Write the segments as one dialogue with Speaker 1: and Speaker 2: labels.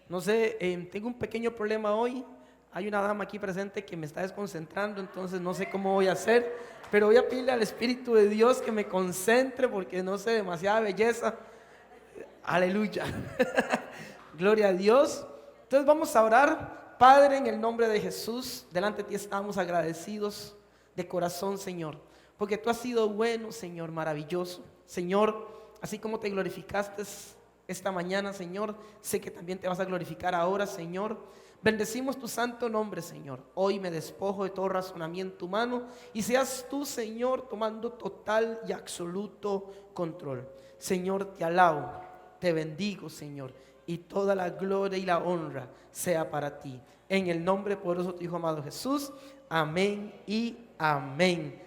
Speaker 1: No sé, tengo un pequeño problema hoy. Hay una dama aquí presente que me está desconcentrando, entonces no sé cómo voy a hacer, pero voy a pedirle al Espíritu de Dios que me concentre porque no sé, demasiada belleza. Aleluya. Gloria a Dios. Entonces vamos a orar. Padre, en el nombre de Jesús, delante de ti estamos agradecidos de corazón, Señor, porque tú has sido bueno, Señor, maravilloso. Señor, así como te glorificaste esta mañana, Señor, sé que también te vas a glorificar ahora, Señor. Bendecimos tu santo nombre, Señor. Hoy me despojo de todo razonamiento humano y seas tú, Señor, tomando total y absoluto control. Señor, te alabo, te bendigo, Señor, y toda la gloria y la honra sea para ti. En el nombre poderoso de tu Hijo amado Jesús. Amén y amén.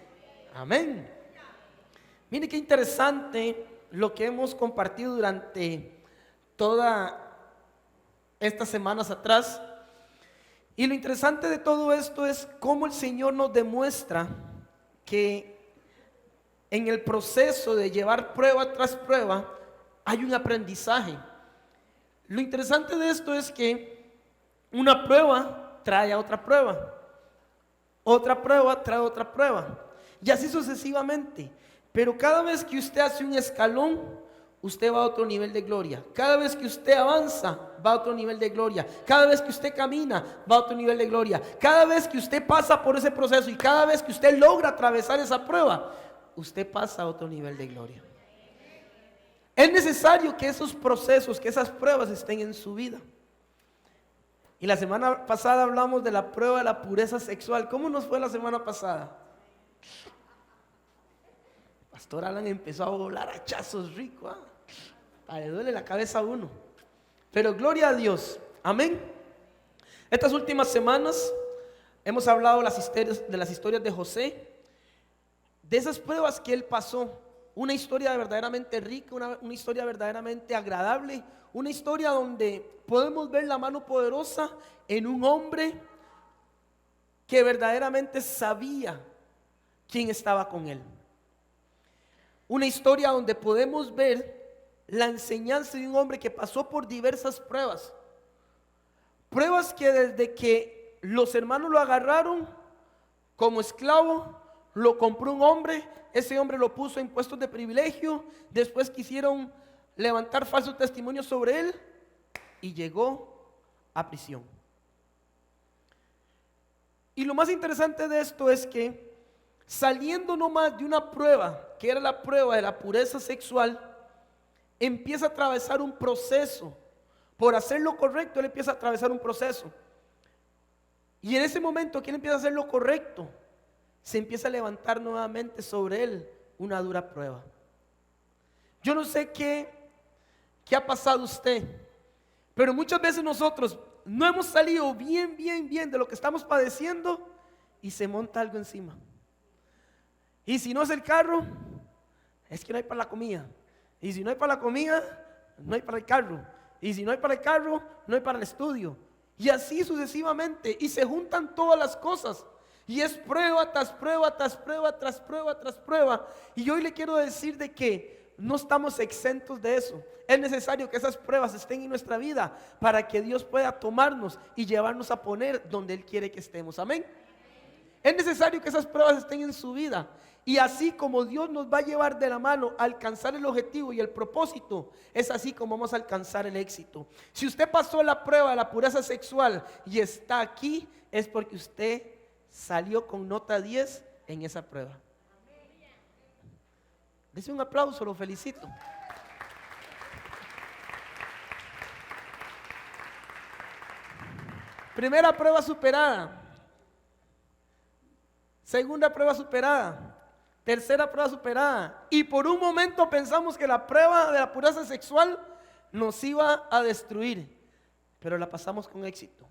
Speaker 1: Amén. Mire qué interesante lo que hemos compartido durante todas estas semanas atrás. Y lo interesante de todo esto es cómo el Señor nos demuestra que en el proceso de llevar prueba tras prueba hay un aprendizaje. Lo interesante de esto es que una prueba trae a otra prueba trae otra prueba, y así sucesivamente. Pero cada vez que usted hace un escalón, usted va a otro nivel de gloria. Cada vez que usted avanza, va a otro nivel de gloria. Cada vez que usted camina, va a otro nivel de gloria. Cada vez que usted pasa por ese proceso y cada vez que usted logra atravesar esa prueba, usted pasa a otro nivel de gloria. Es necesario que esos procesos, que esas pruebas estén en su vida. Y la semana pasada hablamos de la prueba de la pureza sexual. ¿Cómo nos fue la semana pasada? Pastor Alan empezó a volar hachazos ricos. Le duele la cabeza a uno. Pero gloria a Dios. Amén. Estas últimas semanas hemos hablado de las historias de José, de esas pruebas que él pasó. Una historia verdaderamente rica, una historia verdaderamente agradable, una historia donde podemos ver la mano poderosa en un hombre que verdaderamente sabía quién estaba con él. Una historia donde podemos ver la enseñanza de un hombre que pasó por diversas pruebas. Pruebas que desde que los hermanos lo agarraron como esclavo, lo compró un hombre, ese hombre lo puso en puestos de privilegio, después quisieron levantar falsos testimonios sobre él y llegó a prisión. Y lo más interesante de esto es que saliendo nomás de una prueba, que era la prueba de la pureza sexual, empieza a atravesar un proceso. Por hacer lo correcto, él empieza a atravesar un proceso. Y en ese momento que él empieza a hacer lo correcto, se empieza a levantar nuevamente sobre él una dura prueba. Yo no sé qué ha pasado usted, pero muchas veces nosotros no hemos salido bien de lo que estamos padeciendo y se monta algo encima. Y si no es el carro, es que no hay para la comida. Y si no hay para la comida, no hay para el carro. Y si no hay para el carro, no hay para el estudio. Y así sucesivamente. Y se juntan todas las cosas. Y es prueba tras prueba, tras prueba, tras prueba, tras prueba. Y hoy le quiero decir de que no estamos exentos de eso. Es necesario que esas pruebas estén en nuestra vida para que Dios pueda tomarnos y llevarnos a poner donde Él quiere que estemos. Amén. Es necesario que esas pruebas estén en su vida. Y así como Dios nos va a llevar de la mano a alcanzar el objetivo y el propósito, es así como vamos a alcanzar el éxito. Si usted pasó la prueba de la pureza sexual y está aquí, es porque usted salió con nota 10 en esa prueba. Dese un aplauso, lo felicito. Primera prueba superada. Segunda prueba superada. Tercera prueba superada. Y por un momento pensamos que la prueba de la pureza sexual nos iba a destruir, pero la pasamos con éxito.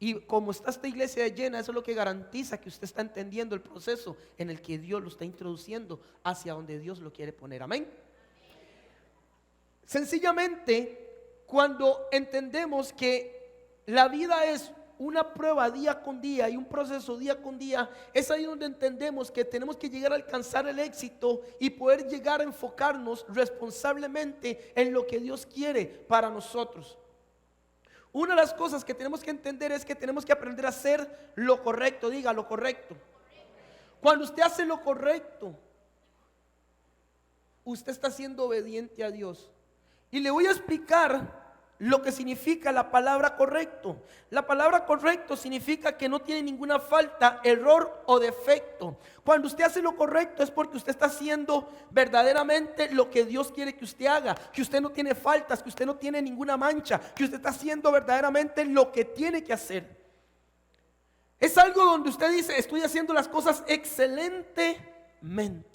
Speaker 1: Y como está esta iglesia llena, eso es lo que garantiza que usted está entendiendo el proceso en el que Dios lo está introduciendo hacia donde Dios lo quiere poner. Amén. Sencillamente, cuando entendemos que la vida es una prueba día con día y un proceso día con día, es ahí donde entendemos que tenemos que llegar a alcanzar el éxito y poder llegar a enfocarnos responsablemente en lo que Dios quiere para nosotros. Una de las cosas que tenemos que entender es que tenemos que aprender a hacer lo correcto. Diga lo correcto. Cuando usted hace lo correcto, usted está siendo obediente a Dios. Y le voy a explicar lo que significa la palabra correcto. La palabra correcto significa que no tiene ninguna falta, error o defecto. Cuando usted hace lo correcto es porque usted está haciendo verdaderamente lo que Dios quiere que usted haga, que usted no tiene faltas, que usted no tiene ninguna mancha, que usted está haciendo verdaderamente lo que tiene que hacer. Es algo donde usted dice: estoy haciendo las cosas excelentemente.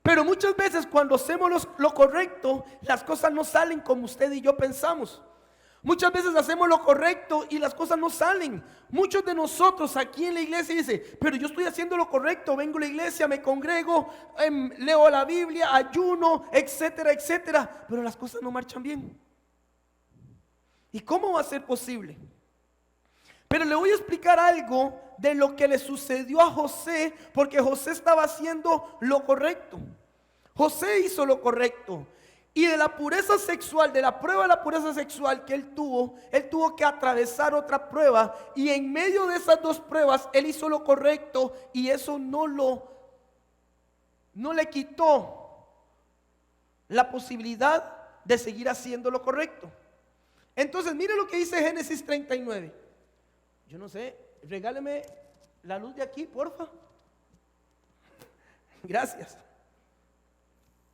Speaker 1: Pero muchas veces cuando hacemos lo correcto, las cosas no salen como usted y yo pensamos. Muchas veces hacemos lo correcto y las cosas no salen. Muchos de nosotros aquí en la iglesia dicen: pero yo estoy haciendo lo correcto, vengo a la iglesia, me congrego, leo la Biblia, ayuno, etcétera, etcétera, pero las cosas no marchan bien. ¿Y cómo va a ser posible? Pero le voy a explicar algo de lo que le sucedió a José, porque José estaba haciendo lo correcto. José hizo lo correcto. Y de la pureza sexual, de la prueba de la pureza sexual que él tuvo que atravesar otra prueba. Y en medio de esas dos pruebas, él hizo lo correcto. Y eso no le quitó la posibilidad de seguir haciendo lo correcto. Entonces, mire lo que dice Génesis 39. Yo no sé, regáleme la luz de aquí, porfa. Gracias.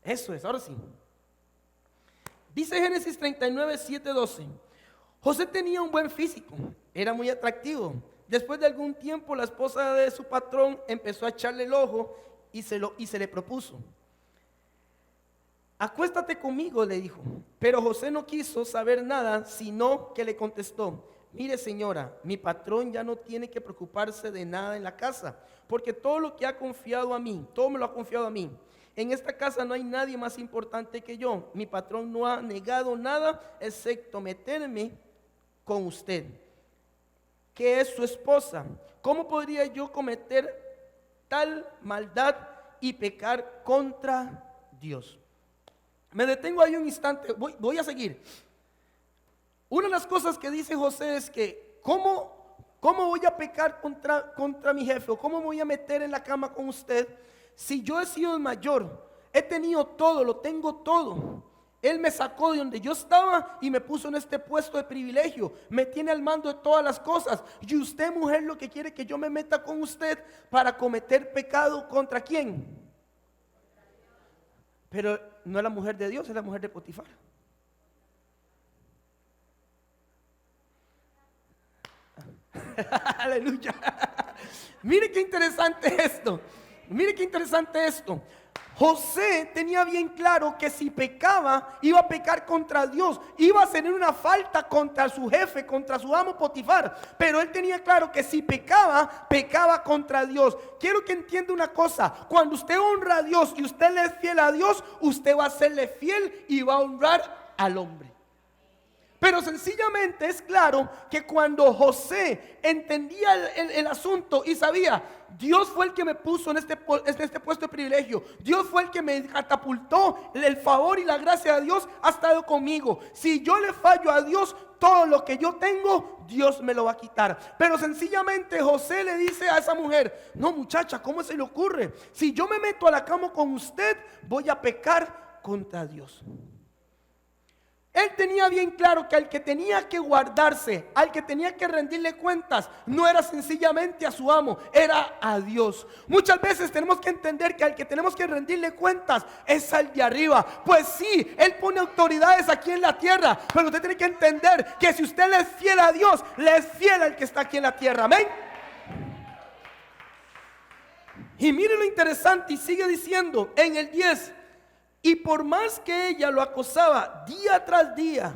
Speaker 1: Eso es, ahora sí. Dice Génesis 39, 7, 12. José tenía un buen físico, era muy atractivo. Después de algún tiempo, la esposa de su patrón empezó a echarle el ojo y se le propuso: acuéstate conmigo, le dijo. Pero José no quiso saber nada, sino que le contestó: mire, señora, mi patrón ya no tiene que preocuparse de nada en la casa, porque todo lo que ha confiado a mí, todo me lo ha confiado a mí. En esta casa no hay nadie más importante que yo. Mi patrón no ha negado nada excepto meterme con usted, que es su esposa. ¿Cómo podría yo cometer tal maldad y pecar contra Dios? Me detengo ahí un instante, voy a seguir. Una de las cosas que dice José es que ¿cómo voy a pecar contra mi jefe? ¿O cómo me voy a meter en la cama con usted si yo he sido el mayor? He tenido todo, lo tengo todo. Él me sacó de donde yo estaba y me puso en este puesto de privilegio. Me tiene al mando de todas las cosas. Y usted, mujer, lo que quiere que yo me meta con usted para cometer pecado ¿contra quién? Pero no es la mujer de Dios, es la mujer de Potifar. Aleluya. Mire qué interesante esto. Mire qué interesante esto. José tenía bien claro que si pecaba, iba a pecar contra Dios, iba a tener una falta contra su jefe, contra su amo Potifar. Pero él tenía claro que si pecaba, pecaba contra Dios. Quiero que entienda una cosa: cuando usted honra a Dios y usted le es fiel a Dios, usted va a serle fiel y va a honrar al hombre. Pero sencillamente es claro que cuando José entendía el asunto y sabía: Dios fue el que me puso en este puesto de privilegio, Dios fue el que me catapultó, el favor y la gracia de Dios ha estado conmigo. Si yo le fallo a Dios, todo lo que yo tengo, Dios me lo va a quitar. Pero sencillamente José le dice a esa mujer: no, muchacha, ¿cómo se le ocurre? Si yo me meto a la cama con usted, voy a pecar contra Dios. Él tenía bien claro que al que tenía que guardarse, al que tenía que rendirle cuentas, no era sencillamente a su amo, era a Dios. Muchas veces tenemos que entender que al que tenemos que rendirle cuentas es al de arriba. Pues sí, Él pone autoridades aquí en la tierra, pero usted tiene que entender que si usted le es fiel a Dios, le es fiel al que está aquí en la tierra. Amén. Y mire lo interesante, y sigue diciendo en el 10: y por más que ella lo acosaba día tras día,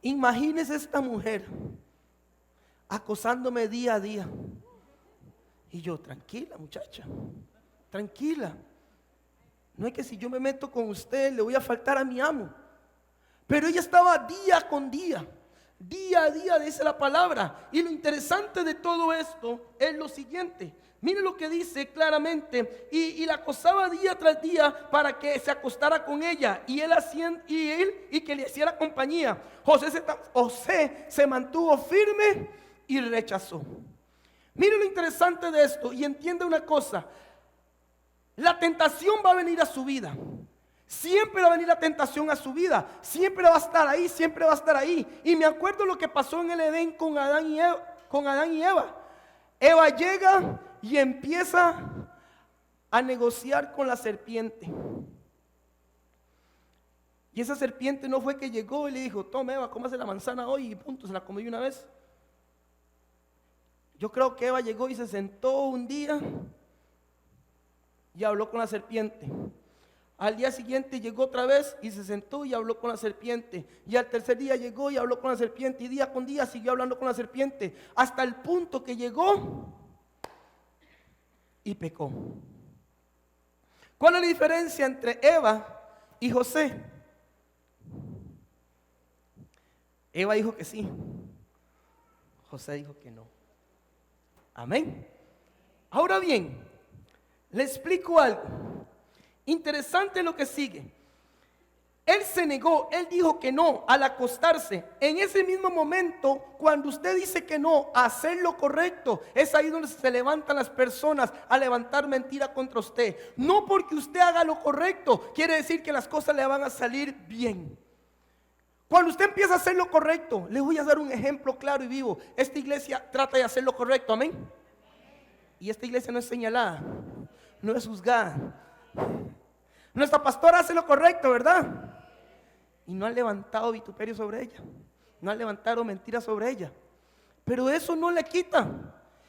Speaker 1: imagínese esta mujer acosándome día a día. Y yo: tranquila, muchacha, tranquila. No es que si yo me meto con usted le voy a faltar a mi amo. Pero ella estaba día con día, día a día, dice la palabra. Y lo interesante de todo esto es lo siguiente: Mire lo que dice claramente, y la acosaba día tras día para que se acostara con ella y que le hiciera compañía. José se mantuvo firme y rechazó. Mire lo interesante de esto y entiende una cosa: la tentación va a venir a su vida. Siempre va a venir la tentación a su vida. Siempre va a estar ahí, siempre va a estar ahí. Y me acuerdo lo que pasó en el Edén con Adán y Eva. Eva llega y empieza a negociar con la serpiente. Y esa serpiente no fue que llegó y le dijo: toma, Eva, cómase la manzana hoy, y punto, se la comió una vez. Yo creo que Eva llegó y se sentó un día y habló con la serpiente. Al día siguiente llegó otra vez y se sentó y habló con la serpiente. Y al tercer día llegó y habló con la serpiente. Y día con día siguió hablando con la serpiente, hasta el punto que llegó y pecó. ¿Cuál es la diferencia entre Eva y José? Eva dijo que sí, José dijo que no. Amén. Ahora bien, le explico algo interesante lo que sigue. Él se negó, él dijo que no al acostarse. En ese mismo momento, cuando usted dice que no a hacer lo correcto, es ahí donde se levantan las personas a levantar mentira contra usted. No porque usted haga lo correcto quiere decir que las cosas le van a salir bien. Cuando usted empieza a hacer lo correcto, le voy a dar un ejemplo claro y vivo. Esta iglesia trata de hacer lo correcto, amén. Y esta iglesia no es señalada, no es juzgada. Nuestra pastora hace lo correcto, ¿verdad? Y no han levantado vituperio sobre ella, no han levantado mentiras sobre ella. Pero eso no le quita.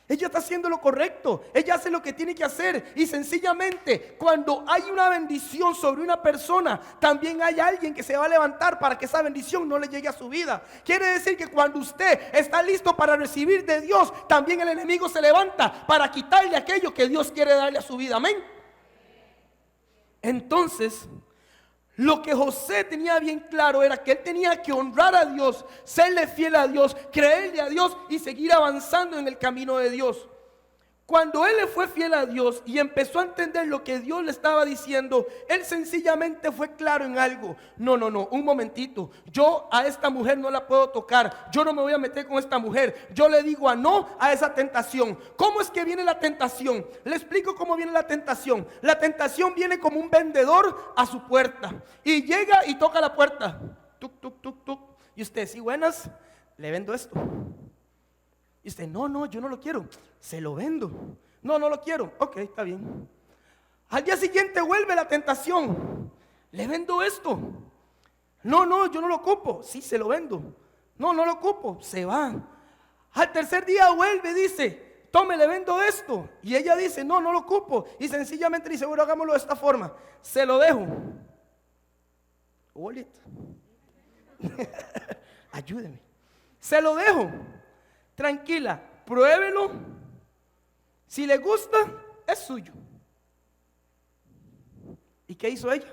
Speaker 1: Ella está haciendo lo correcto, ella hace lo que tiene que hacer. Y sencillamente, cuando hay una bendición sobre una persona, también hay alguien que se va a levantar para que esa bendición no le llegue a su vida. Quiere decir que cuando usted está listo para recibir de Dios, también el enemigo se levanta para quitarle aquello que Dios quiere darle a su vida, amén. Entonces, lo que José tenía bien claro era que él tenía que honrar a Dios, serle fiel a Dios, creerle a Dios y seguir avanzando en el camino de Dios. Cuando él le fue fiel a Dios y empezó a entender lo que Dios le estaba diciendo, él sencillamente fue claro en algo. No, un momentito. Yo a esta mujer no la puedo tocar. Yo no me voy a meter con esta mujer. Yo le digo a no a esa tentación. ¿Cómo es que viene la tentación? Le explico cómo viene la tentación. La tentación viene como un vendedor a su puerta. Y llega y toca la puerta. Tuc, tuc, tuc, tuc. Y usted, sí, buenas, le vendo esto. Y usted, no, yo no lo quiero, se lo vendo. No lo quiero, ok, está bien. Al día siguiente vuelve la tentación, le vendo esto. No, yo no lo ocupo, sí, se lo vendo. No lo ocupo, se va. Al tercer día vuelve y dice, tome, le vendo esto. Y ella dice, no lo ocupo. Y sencillamente dice, bueno, hagámoslo de esta forma, se lo dejo. Wallet. Ayúdeme. Se lo dejo. Tranquila, pruébelo. Si le gusta, es suyo. ¿Y qué hizo ella?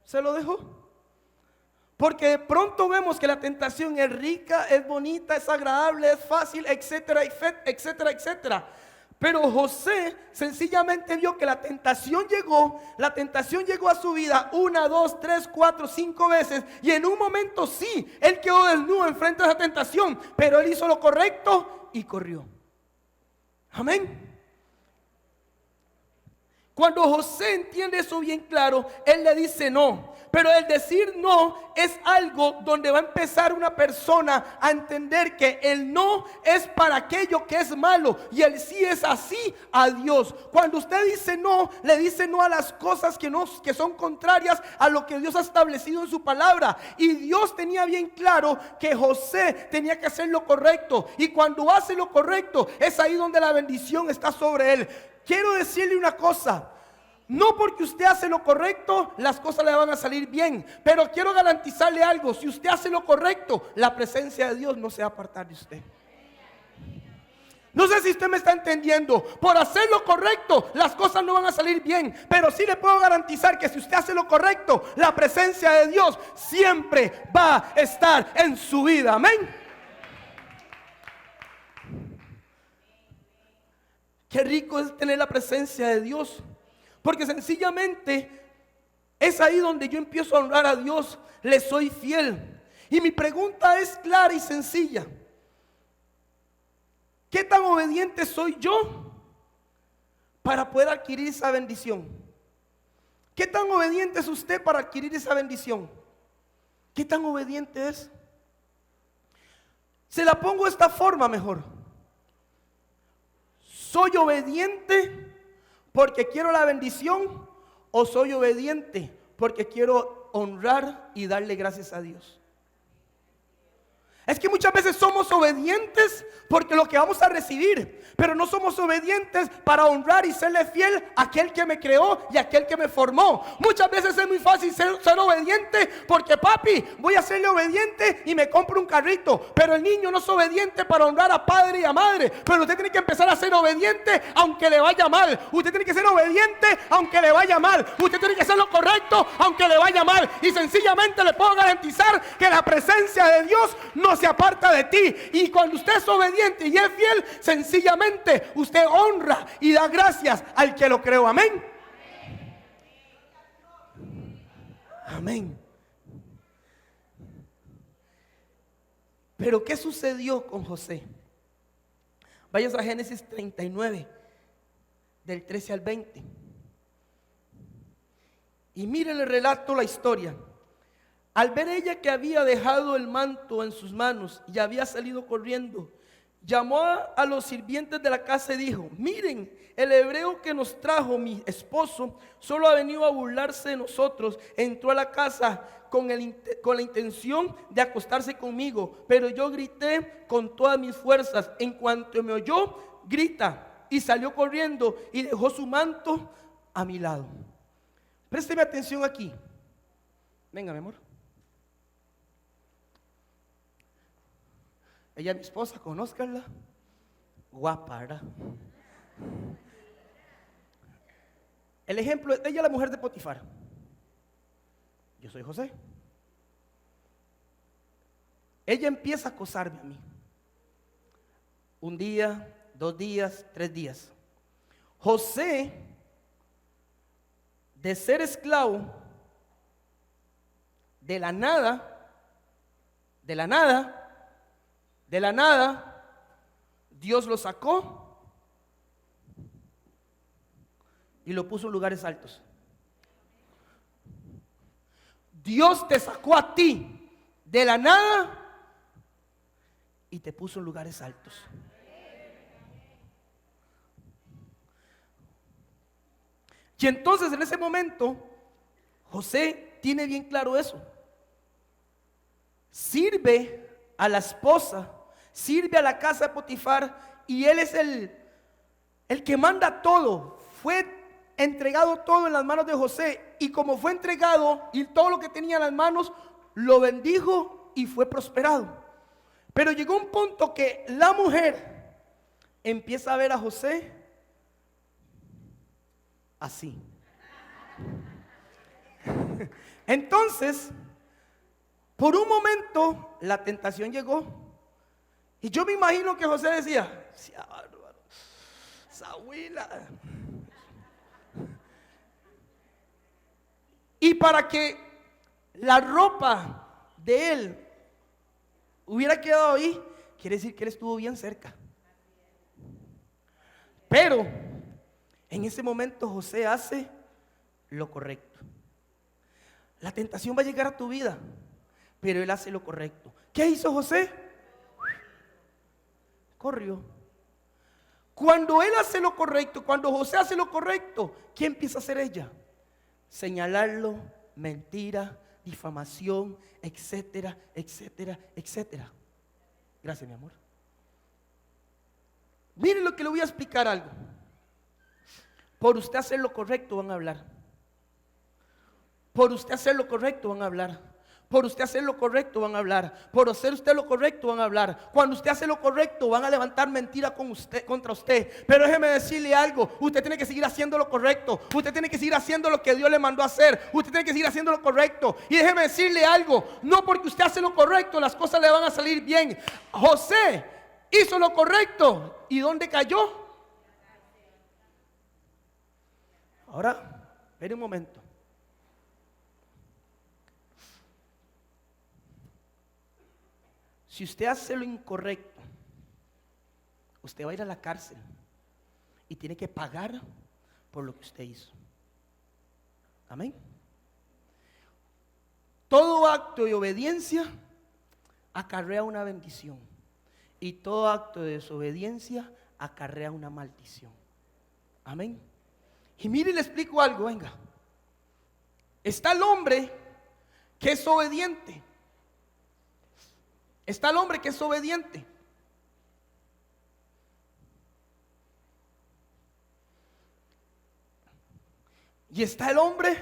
Speaker 1: Se lo dejó. Porque de pronto vemos que la tentación es rica, es bonita, es agradable, es fácil, etcétera, etcétera. Pero José sencillamente vio que la tentación llegó a su vida 1, 2, 3, 4, 5 veces. Y en un momento sí, él quedó desnudo enfrente de esa tentación, pero él hizo lo correcto y corrió. Amén. Cuando José entiende eso bien claro, él le dice no. Pero el decir no es algo donde va a empezar una persona a entender que el no es para aquello que es malo y el sí es así a Dios. Cuando usted dice no, le dice no a las cosas que son contrarias a lo que Dios ha establecido en su palabra. Y Dios tenía bien claro que José tenía que hacer lo correcto. Y cuando hace lo correcto, es ahí donde la bendición está sobre él. Quiero decirle una cosa. No porque usted hace lo correcto, las cosas le van a salir bien. Pero quiero garantizarle algo. Si usted hace lo correcto, la presencia de Dios no se va a apartar de usted. No sé si usted me está entendiendo. Por hacer lo correcto, las cosas no van a salir bien. Pero sí le puedo garantizar que si usted hace lo correcto, la presencia de Dios siempre va a estar en su vida. Amén. Qué rico es tener la presencia de Dios, porque sencillamente es ahí donde yo empiezo a honrar a Dios. Le soy fiel. Y mi pregunta es clara y sencilla: ¿qué tan obediente soy yo para poder adquirir esa bendición? ¿Qué tan obediente es usted para adquirir esa bendición? ¿Qué tan obediente es? Se la pongo de esta forma mejor. ¿Soy obediente porque quiero la bendición o soy obediente porque quiero honrar y darle gracias a Dios? Es que muchas veces somos obedientes porque lo que vamos a recibir, pero no somos obedientes para honrar y serle fiel a aquel que me creó y a aquel que me formó. Muchas veces es muy fácil ser obediente porque papi, voy a serle obediente y me compro un carrito, pero el niño no es obediente para honrar a padre y a madre. Pero usted tiene que empezar a ser obediente aunque le vaya mal. Usted tiene que ser obediente aunque le vaya mal. Usted tiene que hacer lo correcto aunque le vaya mal. Y sencillamente le puedo garantizar que la presencia de Dios no se aparta de ti. Y cuando usted es obediente y es fiel, sencillamente usted honra y da gracias al que lo creó. Amén. Amén. Pero ¿qué sucedió con José? Vayas a Génesis 39, del 13 al 20. Y miren el relato, la historia. Al ver ella que había dejado el manto en sus manos y había salido corriendo, llamó a los sirvientes de la casa y dijo: miren, el hebreo que nos trajo mi esposo solo ha venido a burlarse de nosotros. Entró a la casa con la intención de acostarse conmigo, pero yo grité con todas mis fuerzas. En cuanto me oyó, grita, y salió corriendo y dejó su manto a mi lado. Présteme atención aquí. Venga, mi amor. Ella es mi esposa, conózcanla. Guapa, ¿verdad? El ejemplo, ella es la mujer de Potifar. Yo soy José. Ella empieza a acosarme a mí. Un día, 2 días, 3 días. José, de ser esclavo, de la nada, Dios lo sacó y lo puso en lugares altos. Dios te sacó a ti de la nada y te puso en lugares altos. Y entonces en ese momento José tiene bien claro eso. Sirve a la esposa, sirve a la casa de Potifar, y él es el que manda todo. Fue entregado todo en las manos de José, y como fue entregado y todo lo que tenía en las manos, lo bendijo y fue prosperado. Pero llegó un punto que la mujer empieza a ver a José así. Entonces, por un momento la tentación llegó, y yo me imagino que José decía: Sahuila. Y para que la ropa de él hubiera quedado ahí, quiere decir que él estuvo bien cerca. Pero en ese momento José hace lo correcto. La tentación va a llegar a tu vida, pero él hace lo correcto. ¿Qué hizo José? Corrió. Cuando él hace lo correcto, cuando José hace lo correcto, ¿qué empieza a hacer ella? Señalarlo, mentira, difamación, etcétera, etcétera, etcétera. Gracias, mi amor. Miren lo que le voy a explicar algo. Por usted hacer lo correcto van a hablar. Por usted hacer lo correcto van a hablar. Por usted hacer lo correcto van a hablar. Por hacer usted lo correcto van a hablar. Cuando usted hace lo correcto van a levantar mentira contra usted. Pero déjeme decirle algo: usted tiene que seguir haciendo lo correcto. Usted tiene que seguir haciendo lo que Dios le mandó a hacer. Usted tiene que seguir haciendo lo correcto. Y déjeme decirle algo: no porque usted hace lo correcto las cosas le van a salir bien. José hizo lo correcto. ¿Y dónde cayó? Ahora, espere un momento. Si usted hace lo incorrecto, usted va a ir a la cárcel y tiene que pagar por lo que usted hizo. Amén. Todo acto de obediencia acarrea una bendición y todo acto de desobediencia acarrea una maldición. Amén. Y mire, le explico algo, venga. Está el hombre que es obediente. Está el hombre que es obediente. Y está el hombre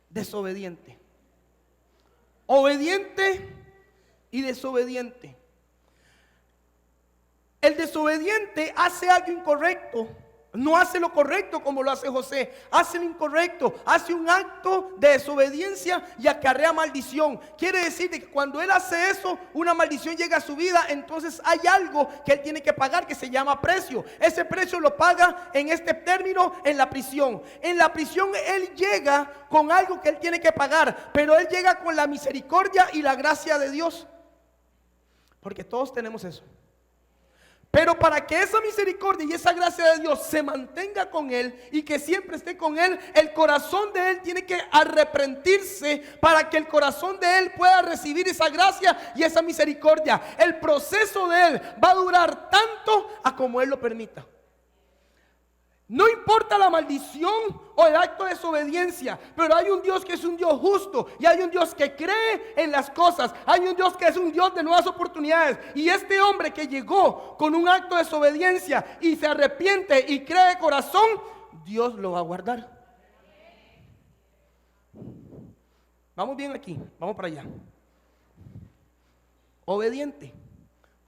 Speaker 1: desobediente. Obediente y desobediente. El desobediente hace algo incorrecto. No hace lo correcto como lo hace José. Hace lo incorrecto. Hace un acto de desobediencia y acarrea maldición. Quiere decir que cuando él hace eso, una maldición llega a su vida. Entonces hay algo que él tiene que pagar que se llama precio. Ese precio lo paga en este término en la prisión. En la prisión él llega con algo que él tiene que pagar. Pero él llega con la misericordia y la gracia de Dios. Porque todos tenemos eso. Pero para que esa misericordia y esa gracia de Dios se mantenga con él y que siempre esté con él, el corazón de él tiene que arrepentirse para que el corazón de él pueda recibir esa gracia y esa misericordia. El proceso de él va a durar tanto a como él lo permita. No importa la maldición o el acto de desobediencia, pero hay un Dios que es un Dios justo y hay un Dios que cree en las cosas. Hay un Dios que es un Dios de nuevas oportunidades. Y este hombre que llegó con un acto de desobediencia y se arrepiente y cree de corazón, Dios lo va a guardar. Vamos bien aquí, vamos para allá. Obediente.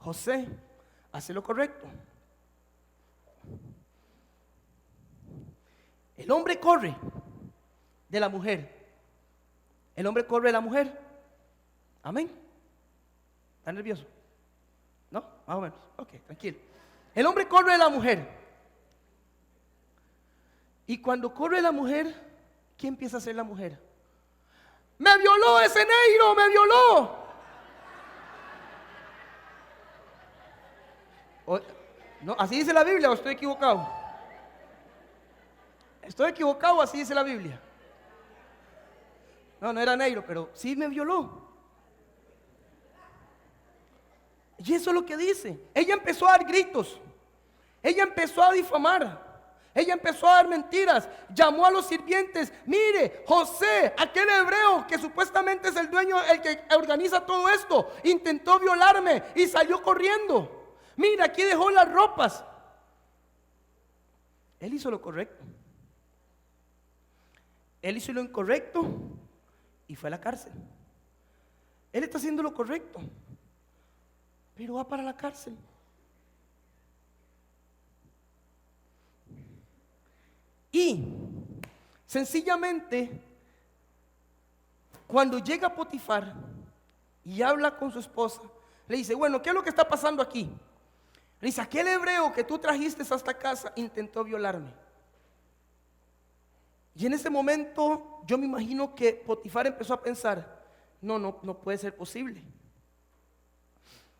Speaker 1: José hace lo correcto. El hombre corre de la mujer. El hombre corre de la mujer. Amén. ¿Está nervioso? ¿No? Más o menos. Ok, tranquilo. El hombre corre de la mujer. Y cuando corre la mujer, ¿qué empieza a hacer la mujer? ¡Me violó ese negro! ¡Me violó! No, ¿así dice la Biblia o estoy equivocado? ¿Estoy equivocado? Así dice la Biblia. No era negro, pero sí me violó. Y eso es lo que dice. Ella empezó a dar gritos. Ella empezó a difamar. Ella empezó a dar mentiras. Llamó a los sirvientes. Mire, José, aquel hebreo que supuestamente es el dueño, el que organiza todo esto, intentó violarme y salió corriendo. Mira, aquí dejó las ropas. Él hizo lo correcto. Él hizo lo incorrecto y fue a la cárcel. Él está haciendo lo correcto, pero va para la cárcel. Y sencillamente, cuando llega Potifar y habla con su esposa, le dice: bueno, ¿qué es lo que está pasando aquí? Le dice: aquel hebreo que tú trajiste a esta casa intentó violarme. Y en ese momento yo me imagino que Potifar empezó a pensar: no puede ser posible.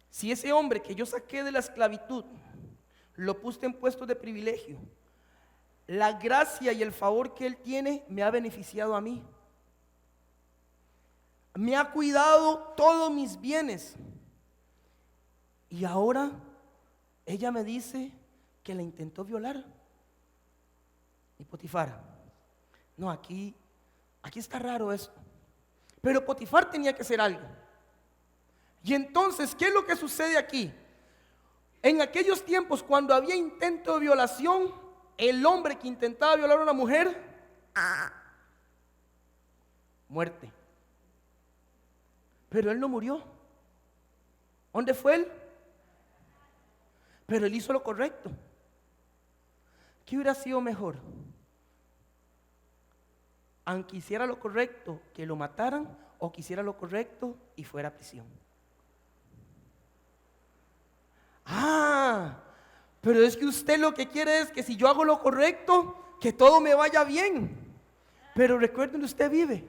Speaker 1: Si ese hombre que yo saqué de la esclavitud lo puse en puestos de privilegio, la gracia y el favor que él tiene me ha beneficiado a mí. Me ha cuidado todos mis bienes. Y ahora ella me dice que la intentó violar. Y Potifar: no, aquí está raro esto. Pero Potifar tenía que hacer algo. Y entonces, ¿qué es lo que sucede aquí? En aquellos tiempos, cuando había intento de violación, el hombre que intentaba violar a una mujer, muerte. Pero él no murió. ¿Dónde fue él? Pero él hizo lo correcto. ¿Qué hubiera sido mejor? Aunque hiciera lo correcto, que lo mataran, o que hiciera lo correcto y fuera a prisión. Pero es que usted lo que quiere es que si yo hago lo correcto, que todo me vaya bien. Pero recuerden, usted vive.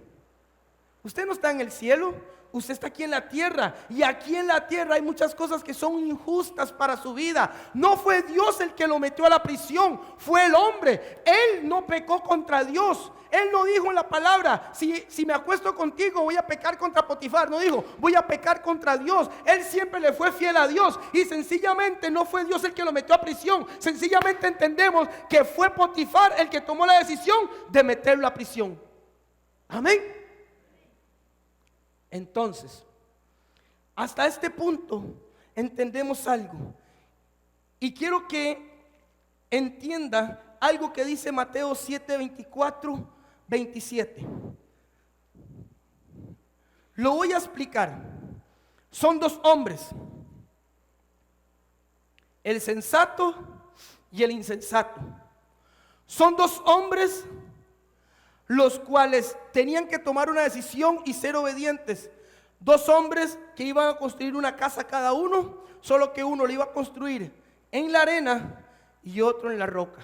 Speaker 1: Usted no está en el cielo, usted está aquí en la tierra. Y aquí en la tierra hay muchas cosas que son injustas para su vida. No fue Dios el que lo metió a la prisión, fue el hombre. Él no pecó contra Dios. Él no dijo en la palabra, si me acuesto contigo voy a pecar contra Potifar. No dijo, voy a pecar contra Dios. Él siempre le fue fiel a Dios. Y sencillamente no fue Dios el que lo metió a prisión. Sencillamente entendemos que fue Potifar el que tomó la decisión de meterlo a prisión. Amén. Entonces, hasta este punto entendemos algo. Y quiero que entienda algo que dice Mateo 7, 24, 27. Lo voy a explicar. Son dos hombres, el sensato y el insensato. Son dos hombres los cuales tenían que tomar una decisión y ser obedientes. Dos hombres que iban a construir una casa cada uno, solo que uno lo iba a construir en la arena y otro en la roca.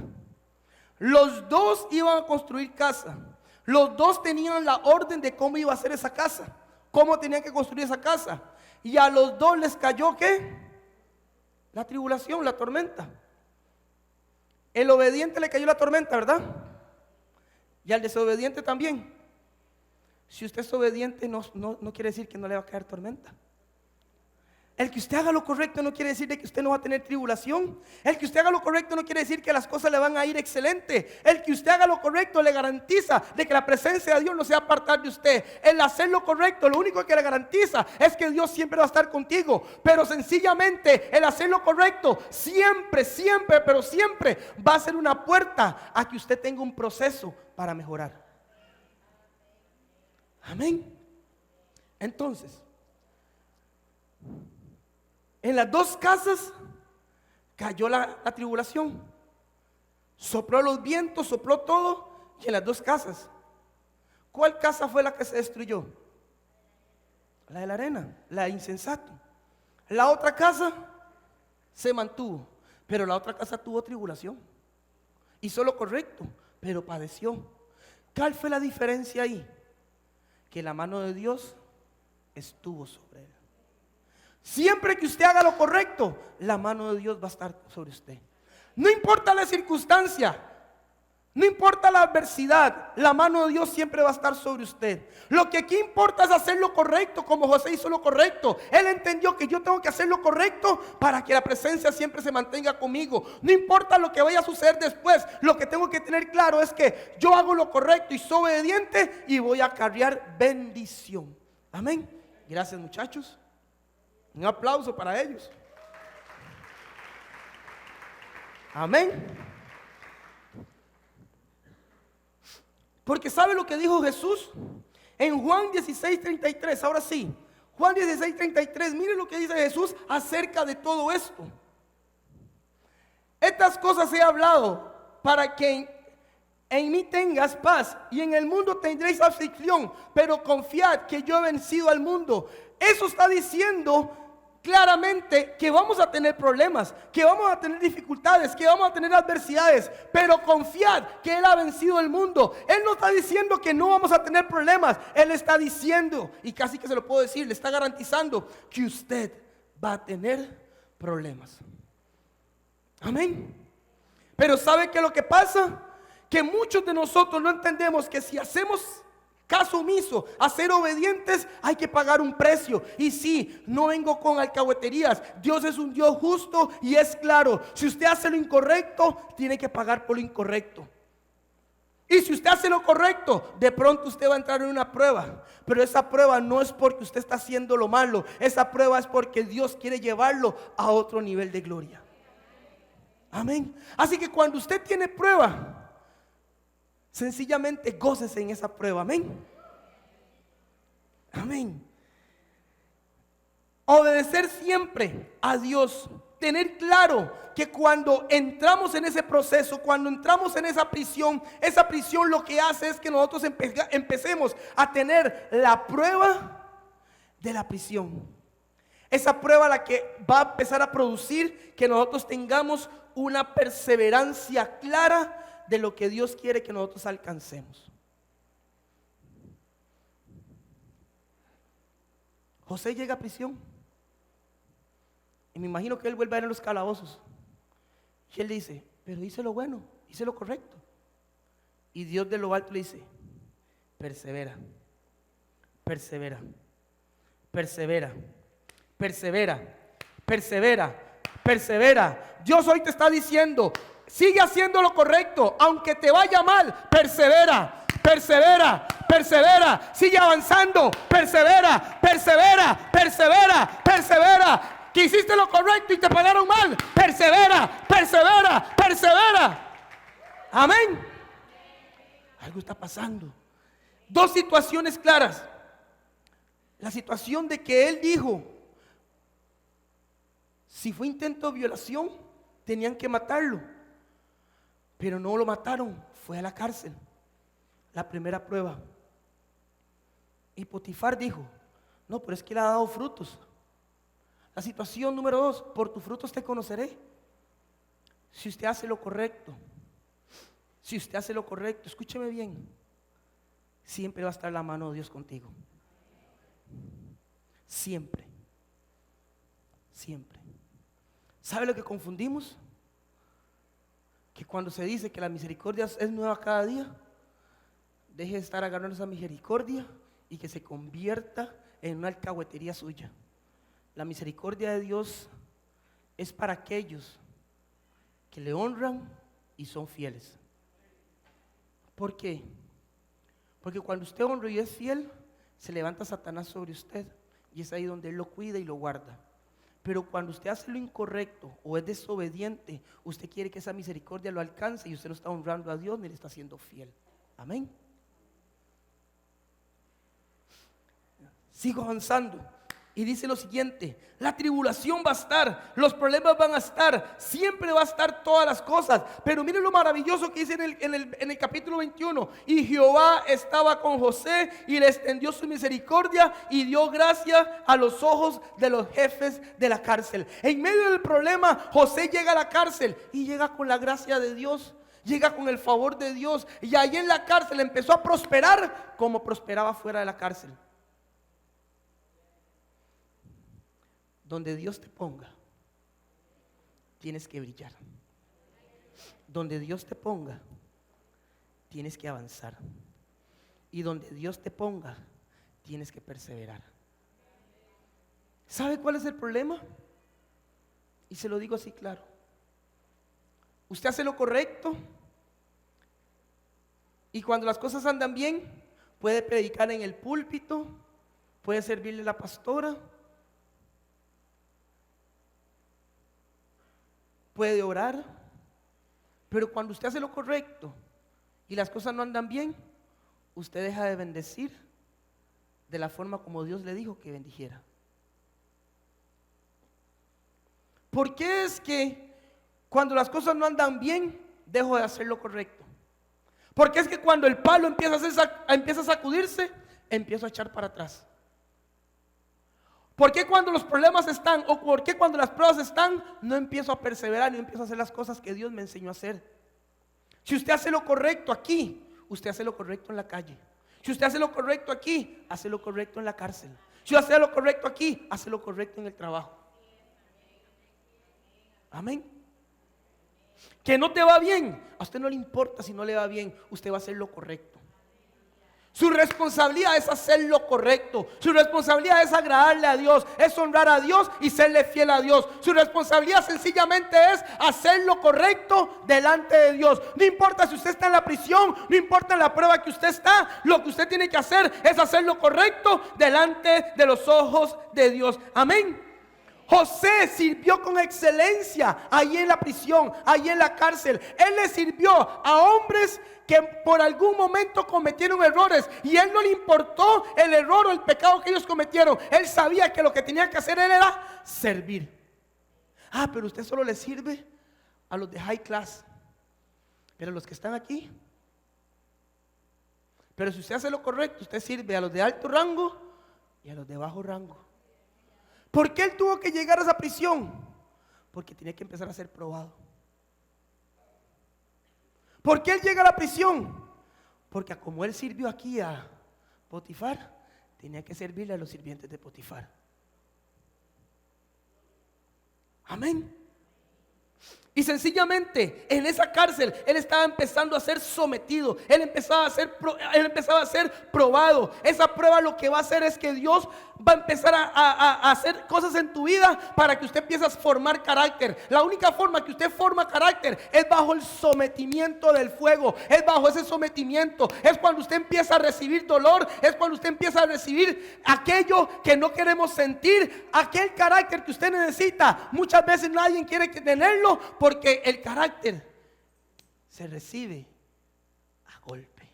Speaker 1: Los dos iban a construir casa. Los dos tenían la orden de cómo iba a ser esa casa, cómo tenían que construir esa casa. Y a los dos les cayó ¿qué? La tribulación, la tormenta. El obediente le cayó la tormenta, ¿verdad? Y al desobediente también. Si usted es obediente, no quiere decir que no le va a caer tormenta. El que usted haga lo correcto no quiere decir de que usted no va a tener tribulación. El que usted haga lo correcto no quiere decir que las cosas le van a ir excelente. El que usted haga lo correcto le garantiza de que la presencia de Dios no se va a apartar de usted. El hacer lo correcto, lo único que le garantiza es que Dios siempre va a estar contigo. Pero sencillamente el hacer lo correcto siempre, siempre, pero siempre va a ser una puerta a que usted tenga un proceso para mejorar. Amén. Entonces, en las dos casas cayó la tribulación. Sopló los vientos, sopló todo. Y en las dos casas, ¿cuál casa fue la que se destruyó? La de la arena, la de insensato. La otra casa se mantuvo, pero la otra casa tuvo tribulación. Hizo lo correcto, pero padeció. ¿Cuál fue la diferencia ahí? Que la mano de Dios estuvo sobre él. Siempre que usted haga lo correcto, la mano de Dios va a estar sobre usted. No importa la circunstancia, no importa la adversidad, la mano de Dios siempre va a estar sobre usted. Lo que aquí importa es hacer lo correcto, como José hizo lo correcto. Él entendió que yo tengo que hacer lo correcto para que la presencia siempre se mantenga conmigo. No importa lo que vaya a suceder después, lo que tengo que tener claro es que yo hago lo correcto y soy obediente y voy a acarrear bendición. Amén. Gracias, muchachos. Un aplauso para ellos. Amén. Porque ¿sabe lo que dijo Jesús? En Juan 16:33, ahora sí, Juan 16:33, mire lo que dice Jesús acerca de todo esto. Estas cosas he hablado para que en mí tengas paz y en el mundo tendréis aflicción, pero confiad que yo he vencido al mundo. Eso está diciendo claramente que vamos a tener problemas, que vamos a tener dificultades, que vamos a tener adversidades, pero confiad que Él ha vencido el mundo. Él no está diciendo que no vamos a tener problemas. Él está diciendo, y casi que se lo puedo decir, le está garantizando que usted va a tener problemas. Amén. Pero ¿sabe qué es lo que pasa? Que muchos de nosotros no entendemos que si hacemos caso omiso a ser obedientes, hay que pagar un precio. Y sí, no vengo con alcahueterías. Dios es un Dios justo y es claro. Si usted hace lo incorrecto, tiene que pagar por lo incorrecto. Y si usted hace lo correcto, de pronto usted va a entrar en una prueba. Pero esa prueba no es porque usted está haciendo lo malo. Esa prueba es porque Dios quiere llevarlo a otro nivel de gloria. Amén. Así que cuando usted tiene prueba, sencillamente gócese en esa prueba. Amén. Amén. Obedecer siempre a Dios. Tener claro que cuando entramos en ese proceso, cuando entramos en esa prisión lo que hace es que nosotros empecemos a tener la prueba de la prisión. Esa prueba la que va a empezar a producir que nosotros tengamos una perseverancia clara de lo que Dios quiere que nosotros alcancemos. José llega a prisión y me imagino que él vuelve a ir en los calabozos y él dice, pero hice lo bueno, hice lo correcto. Y Dios de lo alto le dice, persevera, persevera, persevera, persevera, persevera, persevera. Dios hoy te está diciendo, sigue haciendo lo correcto, aunque te vaya mal, persevera, persevera, persevera, sigue avanzando, persevera, persevera, persevera, persevera. Que hiciste lo correcto y te pagaron mal, persevera, persevera, persevera. Amén. Algo está pasando. Dos situaciones claras. La situación de que él dijo, si fue intento de violación, tenían que matarlo, pero no lo mataron, fue a la cárcel. La primera prueba. Y Potifar dijo, no, pero es que le ha dado frutos. La situación número 2, por tus frutos te conoceré. Si usted hace lo correcto, si usted hace lo correcto, escúcheme bien, siempre va a estar la mano de Dios contigo. Siempre, siempre. ¿Sabe lo que confundimos? Que cuando se dice que la misericordia es nueva cada día, deje de estar agarrando esa misericordia y que se convierta en una alcahuetería suya. La misericordia de Dios es para aquellos que le honran y son fieles. ¿Por qué? Porque cuando usted honra y es fiel, se levanta Satanás sobre usted y es ahí donde él lo cuida y lo guarda. Pero cuando usted hace lo incorrecto o es desobediente, usted quiere que esa misericordia lo alcance y usted no está honrando a Dios ni le está siendo fiel. Amén. Sigo avanzando. Y dice lo siguiente, la tribulación va a estar, los problemas van a estar, siempre va a estar todas las cosas. Pero miren lo maravilloso que dice en el capítulo 21. Y Jehová estaba con José y le extendió su misericordia y dio gracia a los ojos de los jefes de la cárcel. En medio del problema, José llega a la cárcel y llega con la gracia de Dios. Llega con el favor de Dios. Y ahí en la cárcel empezó a prosperar como prosperaba fuera de la cárcel. Donde Dios te ponga, tienes que brillar. Donde Dios te ponga, tienes que avanzar. Y donde Dios te ponga, tienes que perseverar. ¿Sabe cuál es el problema? Y se lo digo así claro. Usted hace lo correcto y cuando las cosas andan bien, puede predicar en el púlpito, puede servirle a la pastora, puede orar, pero cuando usted hace lo correcto y las cosas no andan bien, usted deja de bendecir de la forma como Dios le dijo que bendijera. ¿Por qué es que cuando las cosas no andan bien, dejo de hacer lo correcto? Porque es que cuando el palo empieza a sacudirse, empiezo a echar para atrás. ¿Por qué cuando los problemas están o por qué cuando las pruebas están no empiezo a perseverar, no empiezo a hacer las cosas que Dios me enseñó a hacer? Si usted hace lo correcto aquí, usted hace lo correcto en la calle. Si usted hace lo correcto aquí, hace lo correcto en la cárcel. Si usted hace lo correcto aquí, hace lo correcto en el trabajo. Amén. Que no te va bien, a usted no le importa si no le va bien, usted va a hacer lo correcto. Su responsabilidad es hacer lo correcto. Su responsabilidad es agradarle a Dios, es honrar a Dios y serle fiel a Dios. Su responsabilidad sencillamente es hacer lo correcto delante de Dios. No importa si usted está en la prisión, no importa en la prueba que usted está, lo que usted tiene que hacer es hacer lo correcto delante de los ojos de Dios. Amén. José sirvió con excelencia ahí en la prisión, ahí en la cárcel. Él le sirvió a hombres que por algún momento cometieron errores y él no le importó el error o el pecado que ellos cometieron. Él sabía que lo que tenía que hacer él era servir. Ah, pero usted solo le sirve a los de high class, pero los que están aquí. Pero si usted hace lo correcto, usted sirve a los de alto rango y a los de bajo rango. ¿Por qué él tuvo que llegar a esa prisión? Porque tenía que empezar a ser probado. ¿Por qué él llega a la prisión? Porque como él sirvió aquí a Potifar, tenía que servirle a los sirvientes de Potifar. Amén. Y sencillamente en esa cárcel él estaba empezando a ser sometido, él empezaba a ser probado. Esa prueba lo que va a hacer es que Dios va a empezar a hacer cosas en tu vida para que usted empiece a formar carácter. La única forma que usted forma carácter es bajo el sometimiento del fuego, es bajo ese sometimiento, es cuando usted empieza a recibir dolor, es cuando usted empieza a recibir aquello que no queremos sentir, aquel carácter que usted necesita. Muchas veces nadie quiere tenerlo porque el carácter se recibe a golpe.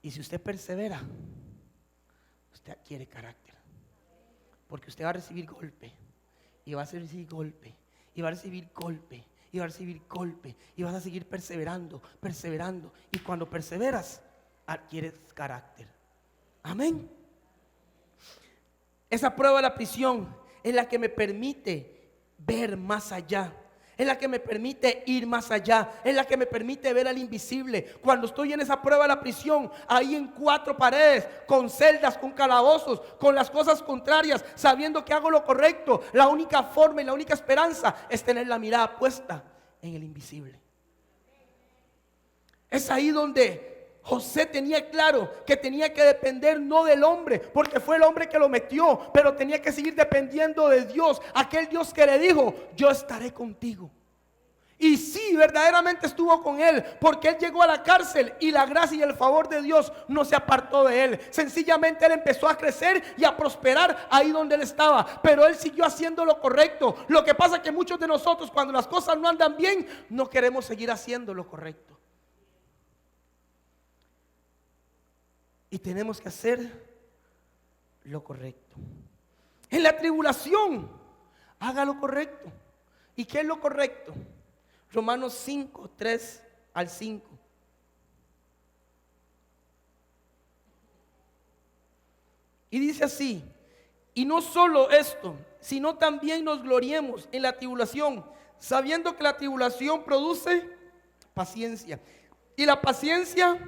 Speaker 1: Y si usted persevera, usted adquiere carácter. Porque usted va a recibir golpe, y va a recibir golpe, y va a recibir golpe, y va a recibir golpe, y vas a seguir perseverando. Y cuando perseveras, adquieres carácter. Amén. Esa prueba de la prisión es la que me permite ver más allá, es la que me permite ir más allá, es la que me permite ver al invisible. Cuando estoy en esa prueba de la prisión, ahí en 4 paredes, con celdas, con calabozos, con las cosas contrarias, sabiendo que hago lo correcto, la única forma y la única esperanza es tener la mirada puesta en el invisible. Es ahí donde José tenía claro que tenía que depender no del hombre, porque fue el hombre que lo metió, pero tenía que seguir dependiendo de Dios, aquel Dios que le dijo: yo estaré contigo. Y sí, verdaderamente estuvo con él, porque él llegó a la cárcel y la gracia y el favor de Dios no se apartó de él. Sencillamente él empezó a crecer y a prosperar ahí donde él estaba, pero él siguió haciendo lo correcto. Lo que pasa es que muchos de nosotros, cuando las cosas no andan bien, no queremos seguir haciendo lo correcto. Y tenemos que hacer lo correcto. En la tribulación, haga lo correcto. ¿Y qué es lo correcto? Romanos 5, 3 al 5. Y dice así: y no solo esto, sino también nos gloriemos en la tribulación, sabiendo que la tribulación produce paciencia. Y la paciencia,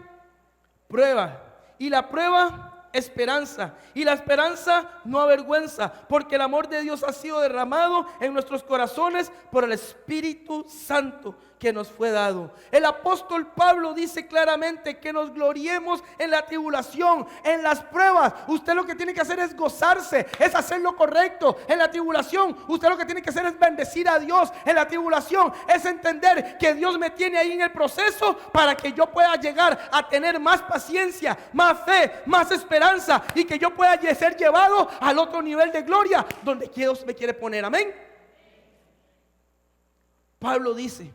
Speaker 1: prueba. Y la prueba, esperanza. Y la esperanza no avergüenza, porque el amor de Dios ha sido derramado en nuestros corazones por el Espíritu Santo que nos fue dado. El apóstol Pablo dice claramente que nos gloriemos en la tribulación, en las pruebas. Usted lo que tiene que hacer es gozarse, es hacer lo correcto. En la tribulación, usted lo que tiene que hacer es bendecir a Dios. En la tribulación es entender que Dios me tiene ahí en el proceso para que yo pueda llegar a tener más paciencia, más fe, más esperanza, y que yo pueda ser llevado al otro nivel de gloria donde Dios me quiere poner. Amén. Pablo dice: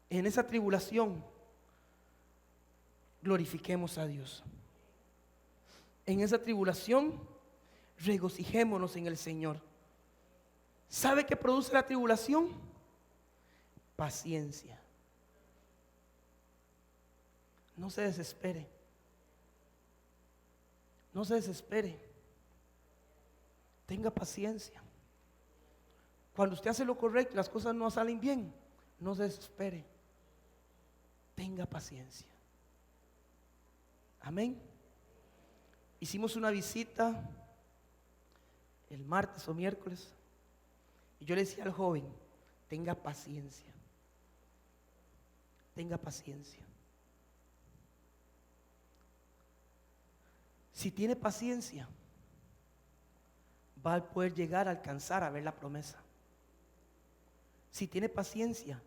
Speaker 1: en esa tribulación glorifiquemos a Dios. En esa tribulación regocijémonos en el Señor. ¿Sabe qué produce la tribulación? Paciencia. No se desespere. No se desespere. Tenga paciencia. Cuando usted hace lo correcto y las cosas no salen bien, no se desespere. Tenga paciencia. Amén. Hicimos una visita el martes o miércoles y yo le decía al joven: tenga paciencia. Tenga paciencia. Si tiene paciencia, va a poder llegar a alcanzar a ver la promesa. Si tiene paciencia,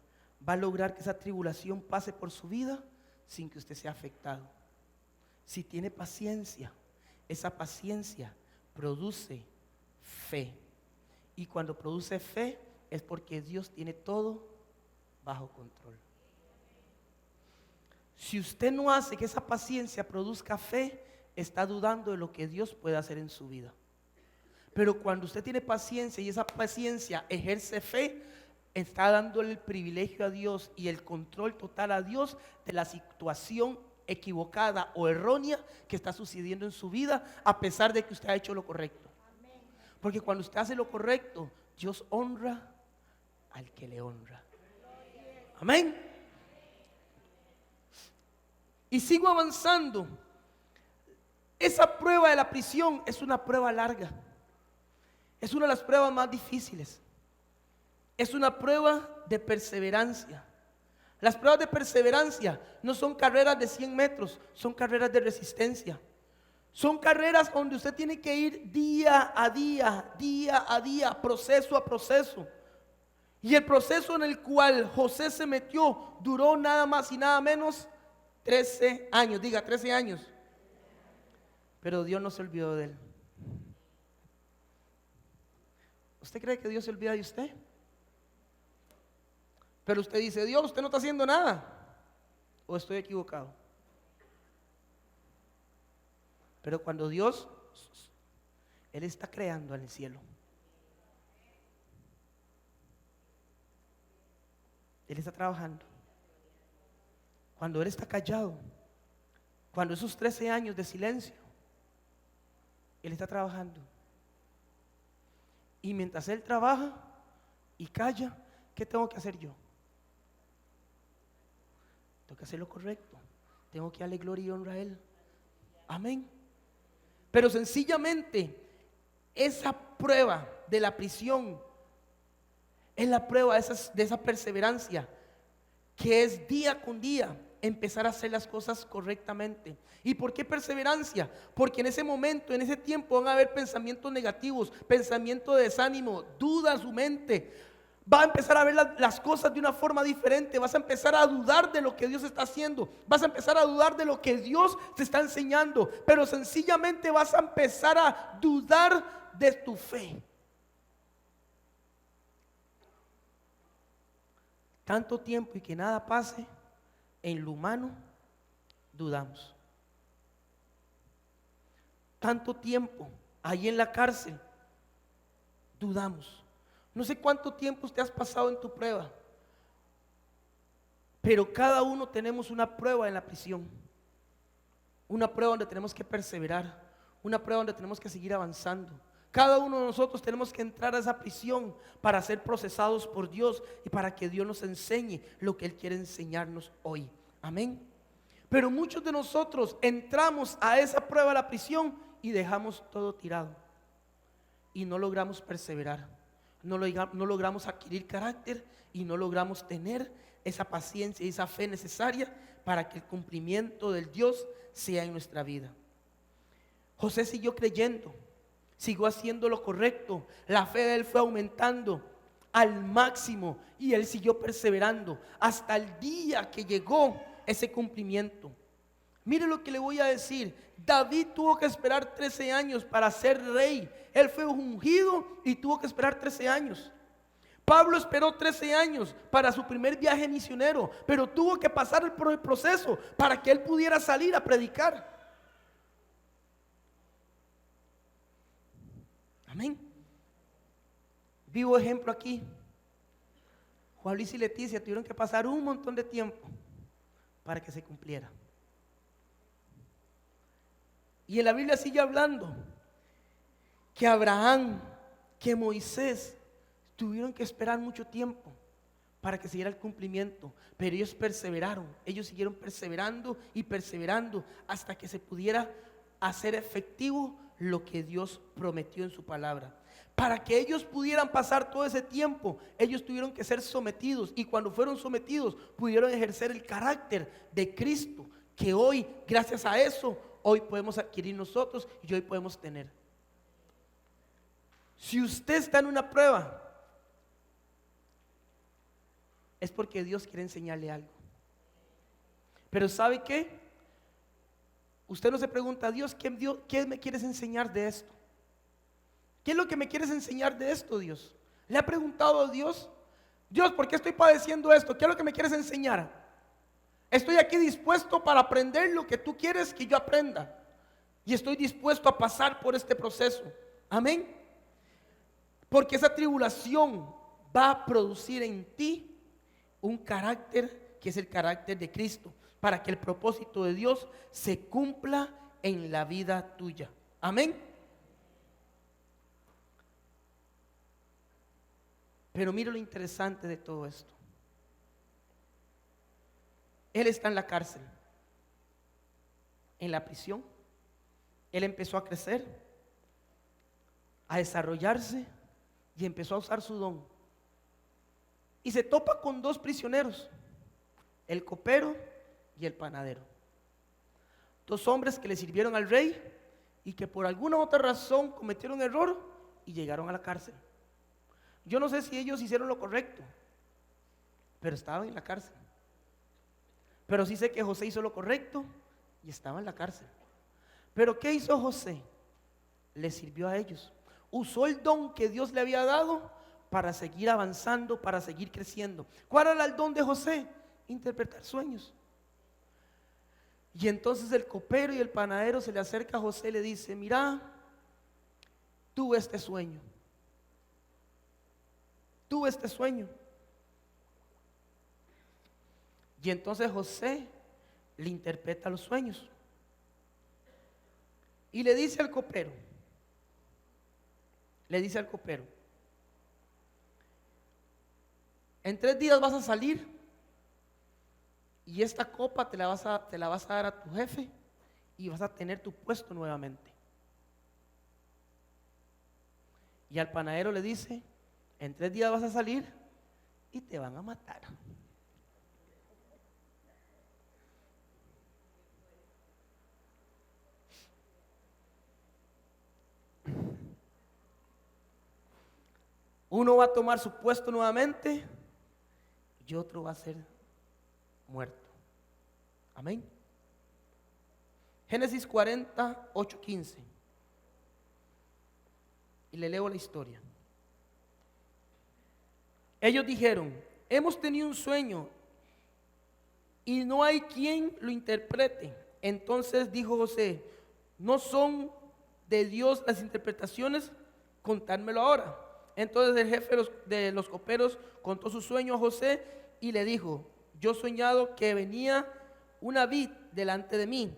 Speaker 1: va a lograr que esa tribulación pase por su vida sin que usted sea afectado. Si tiene paciencia, esa paciencia produce fe. Y cuando produce fe es porque Dios tiene todo bajo control. Si usted no hace que esa paciencia produzca fe, está dudando de lo que Dios puede hacer en su vida. Pero cuando usted tiene paciencia y esa paciencia ejerce fe, está dándole el privilegio a Dios y el control total a Dios de la situación equivocada o errónea que está sucediendo en su vida, a pesar de que usted ha hecho lo correcto. Porque cuando usted hace lo correcto, Dios honra al que le honra. Amén. Y sigo avanzando. Esa prueba de la prisión es una prueba larga. Es una de las pruebas más difíciles. Es una prueba de perseverancia. Las pruebas de perseverancia no son carreras de 100 metros, son carreras de resistencia. Son carreras donde usted tiene que ir día a día, proceso a proceso. Y el proceso en el cual José se metió duró nada más y nada menos 13 años, diga 13 años. Pero Dios no se olvidó de él. ¿Usted cree que Dios se olvida de usted? Pero usted dice, Dios, usted no está haciendo nada. ¿O estoy equivocado? Pero cuando Dios, Él está creando en el cielo. Él está trabajando. Cuando Él está callado, cuando esos 13 años de silencio, Él está trabajando. Y mientras Él trabaja y calla, ¿qué tengo que hacer yo? Tengo que hacer lo correcto. Tengo que darle gloria y honra a Él. Amén. Pero sencillamente, esa prueba de la prisión es la prueba de esa perseverancia, que es día con día empezar a hacer las cosas correctamente. ¿Y por qué perseverancia? Porque en ese momento, en ese tiempo van a haber pensamientos negativos, pensamiento de desánimo, duda en su mente. Va a empezar a ver las cosas de una forma diferente. Vas a empezar a dudar de lo que Dios está haciendo. Vas a empezar a dudar de lo que Dios te está enseñando. Pero sencillamente vas a empezar a dudar de tu fe. Tanto tiempo y que nada pase, en lo humano dudamos. Tanto tiempo ahí en la cárcel, dudamos. No sé cuánto tiempo usted has pasado en tu prueba, pero cada uno tenemos una prueba en la prisión. Una prueba donde tenemos que perseverar, una prueba donde tenemos que seguir avanzando. Cada uno de nosotros tenemos que entrar a esa prisión para ser procesados por Dios y para que Dios nos enseñe lo que Él quiere enseñarnos hoy. Amén. Pero muchos de nosotros entramos a esa prueba de la prisión y dejamos todo tirado. Y no logramos perseverar. No logramos adquirir carácter y no logramos tener esa paciencia y esa fe necesaria para que el cumplimiento del Dios sea en nuestra vida. José siguió creyendo, siguió haciendo lo correcto, la fe de él fue aumentando al máximo y él siguió perseverando hasta el día que llegó ese cumplimiento. Mire lo que le voy a decir. David tuvo que esperar 13 años para ser rey. Él fue ungido y tuvo que esperar 13 años. Pablo esperó 13 años para su primer viaje misionero, pero tuvo que pasar por el proceso para que él pudiera salir a predicar. Amén. Vivo ejemplo aquí. Juan Luis y Leticia tuvieron que pasar un montón de tiempo para que se cumpliera. Y en la Biblia sigue hablando que Abraham, que Moisés tuvieron que esperar mucho tiempo para que se diera el cumplimiento, pero ellos perseveraron, ellos siguieron perseverando y perseverando hasta que se pudiera hacer efectivo lo que Dios prometió en su palabra. Para que ellos pudieran pasar todo ese tiempo, ellos tuvieron que ser sometidos, y cuando fueron sometidos pudieron ejercer el carácter de Cristo, que hoy, gracias a eso, hoy podemos adquirir nosotros y hoy podemos tener. Si usted está en una prueba, es porque Dios quiere enseñarle algo. Pero ¿sabe qué? Usted no se pregunta, Dios, ¿qué me quieres enseñar de esto? ¿Qué es lo que me quieres enseñar de esto, Dios? ¿Le ha preguntado a Dios? Dios, ¿por qué estoy padeciendo esto? ¿Qué es lo que me quieres enseñar? Estoy aquí dispuesto para aprender lo que tú quieres que yo aprenda. Y estoy dispuesto a pasar por este proceso. Amén. Porque esa tribulación va a producir en ti un carácter que es el carácter de Cristo, para que el propósito de Dios se cumpla en la vida tuya. Amén. Pero mire lo interesante de todo esto. Él está en la cárcel, en la prisión. Él empezó a crecer, a desarrollarse y empezó a usar su don. Y se topa con dos prisioneros, el copero y el panadero. Dos hombres que le sirvieron al rey y que por alguna otra razón cometieron error y llegaron a la cárcel. Yo no sé si ellos hicieron lo correcto, pero estaban en la cárcel. Pero sí sé que José hizo lo correcto y estaba en la cárcel. Pero ¿qué hizo José? Le sirvió a ellos. Usó el don que Dios le había dado para seguir avanzando, para seguir creciendo. ¿Cuál era el don de José? Interpretar sueños. Y entonces el copero y el panadero se le acerca a José y le dice: mira, tuve este sueño. Tuve este sueño. Y entonces José le interpreta los sueños. Y le dice al copero, en 3 días vas a salir y esta copa te la vas a dar a tu jefe y vas a tener tu puesto nuevamente. Y al panadero le dice: en 3 días vas a salir y te van a matar. Uno va a tomar su puesto nuevamente y otro va a ser muerto. Amén. Génesis 40, 8, 15. Y le leo la historia. Ellos dijeron: hemos tenido un sueño y no hay quien lo interprete. Entonces dijo José: ¿no son de Dios las interpretaciones? Contádmelo ahora. Entonces el jefe de los coperos contó su sueño a José y le dijo: yo he soñado que venía una vid delante de mí,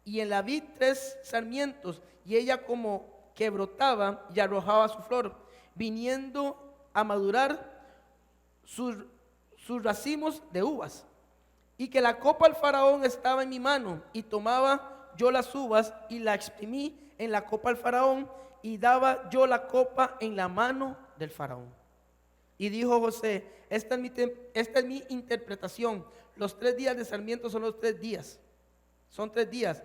Speaker 1: y en la vid 3 sarmientos, y ella como que brotaba y arrojaba su flor, viniendo a madurar sus racimos de uvas, y que la copa del faraón estaba en mi mano, y tomaba yo las uvas y la exprimí en la copa del faraón, y daba yo la copa en la mano del faraón. Y dijo José: esta es mi interpretación. Los 3 días de sarmiento son los 3 días. Son 3 días.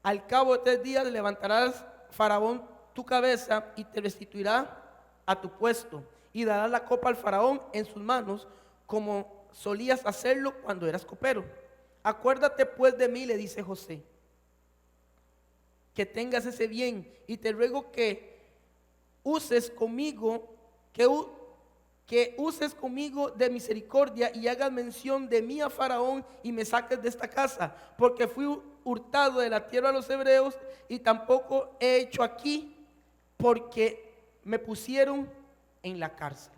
Speaker 1: Al cabo de 3 días levantarás, faraón, tu cabeza y te restituirá a tu puesto. Y darás la copa al faraón en sus manos, como solías hacerlo cuando eras copero. Acuérdate pues de mí, le dice José, que tengas ese bien, y te ruego que uses conmigo, que uses conmigo de misericordia y hagas mención de mí a Faraón y me saques de esta casa, porque fui hurtado de la tierra de los hebreos y tampoco he hecho aquí porque me pusieron en la cárcel.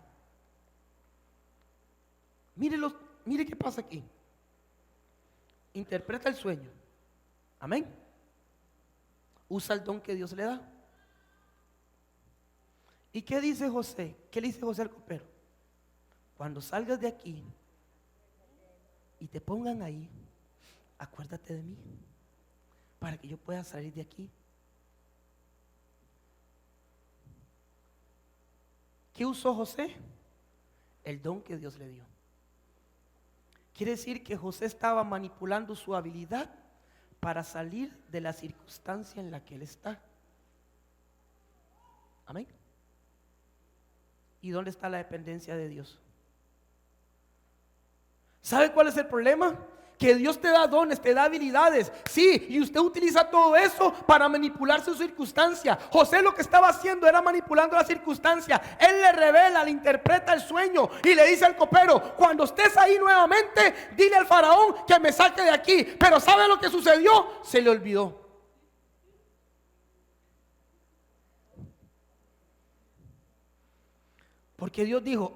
Speaker 1: Mire qué pasa aquí. Interpreta el sueño. Amén. Usa el don que Dios le da. ¿Y qué dice José? ¿Qué le dice José al copero? Cuando salgas de aquí y te pongan ahí, acuérdate de mí, para que yo pueda salir de aquí. ¿Qué usó José? El don que Dios le dio. Quiere decir que José estaba manipulando su habilidad para salir de la circunstancia en la que él está. Amén. ¿Y dónde está la dependencia de Dios? ¿Sabe cuál es el problema? Que Dios te da dones, te da habilidades, sí, y usted utiliza todo eso para manipular su circunstancia. José lo que estaba haciendo era manipulando la circunstancia. Él le revela, le interpreta el sueño y le dice al copero: cuando estés ahí nuevamente, dile al faraón que me saque de aquí. Pero ¿sabe lo que sucedió? Se le olvidó. Porque Dios dijo: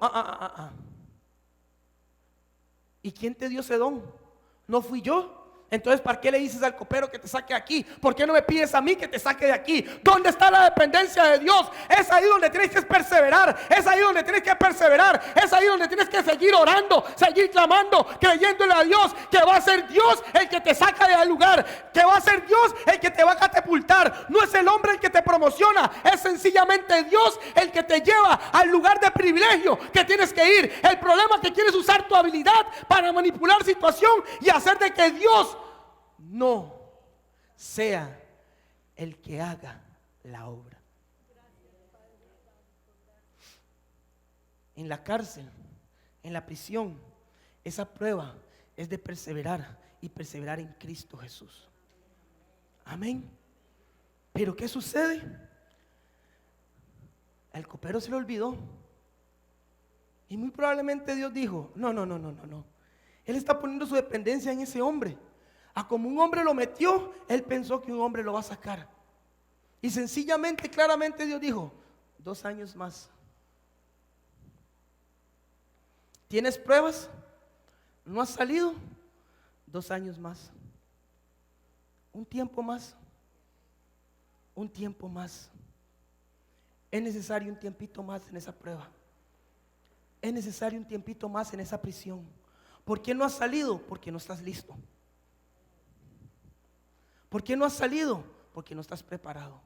Speaker 1: ¿y quién te dio ese don? No fui yo. Entonces, ¿para qué le dices al copero que te saque de aquí? ¿Por qué no me pides a mí que te saque de aquí? ¿Dónde está la dependencia de Dios? Es ahí donde tienes que perseverar. Es ahí donde tienes que perseverar. Es ahí donde tienes que seguir orando, seguir clamando, creyéndole a Dios que va a ser Dios el que te saca del lugar, que va a ser Dios el que te va a catapultar. No es el hombre el que te promociona, es sencillamente Dios el que te lleva al lugar de privilegio que tienes que ir. El problema es que quieres usar tu habilidad para manipular situación y hacer de que Dios no sea el que haga la obra. En la cárcel, en la prisión, esa prueba es de perseverar y perseverar en Cristo Jesús. Amén. Pero ¿qué sucede? Al copero se le olvidó. Y muy probablemente Dios dijo: no. Él está poniendo su dependencia en ese hombre. Como un hombre lo metió, él pensó que un hombre lo va a sacar. Y sencillamente, claramente Dios dijo: 2 años más. ¿Tienes pruebas? ¿No has salido? 2 años más. Un tiempo más. Un tiempo más. Es necesario un tiempito más en esa prueba. Es necesario un tiempito más en esa prisión. ¿Por qué no has salido? Porque no estás listo. ¿Por qué no has salido? Porque no estás preparado.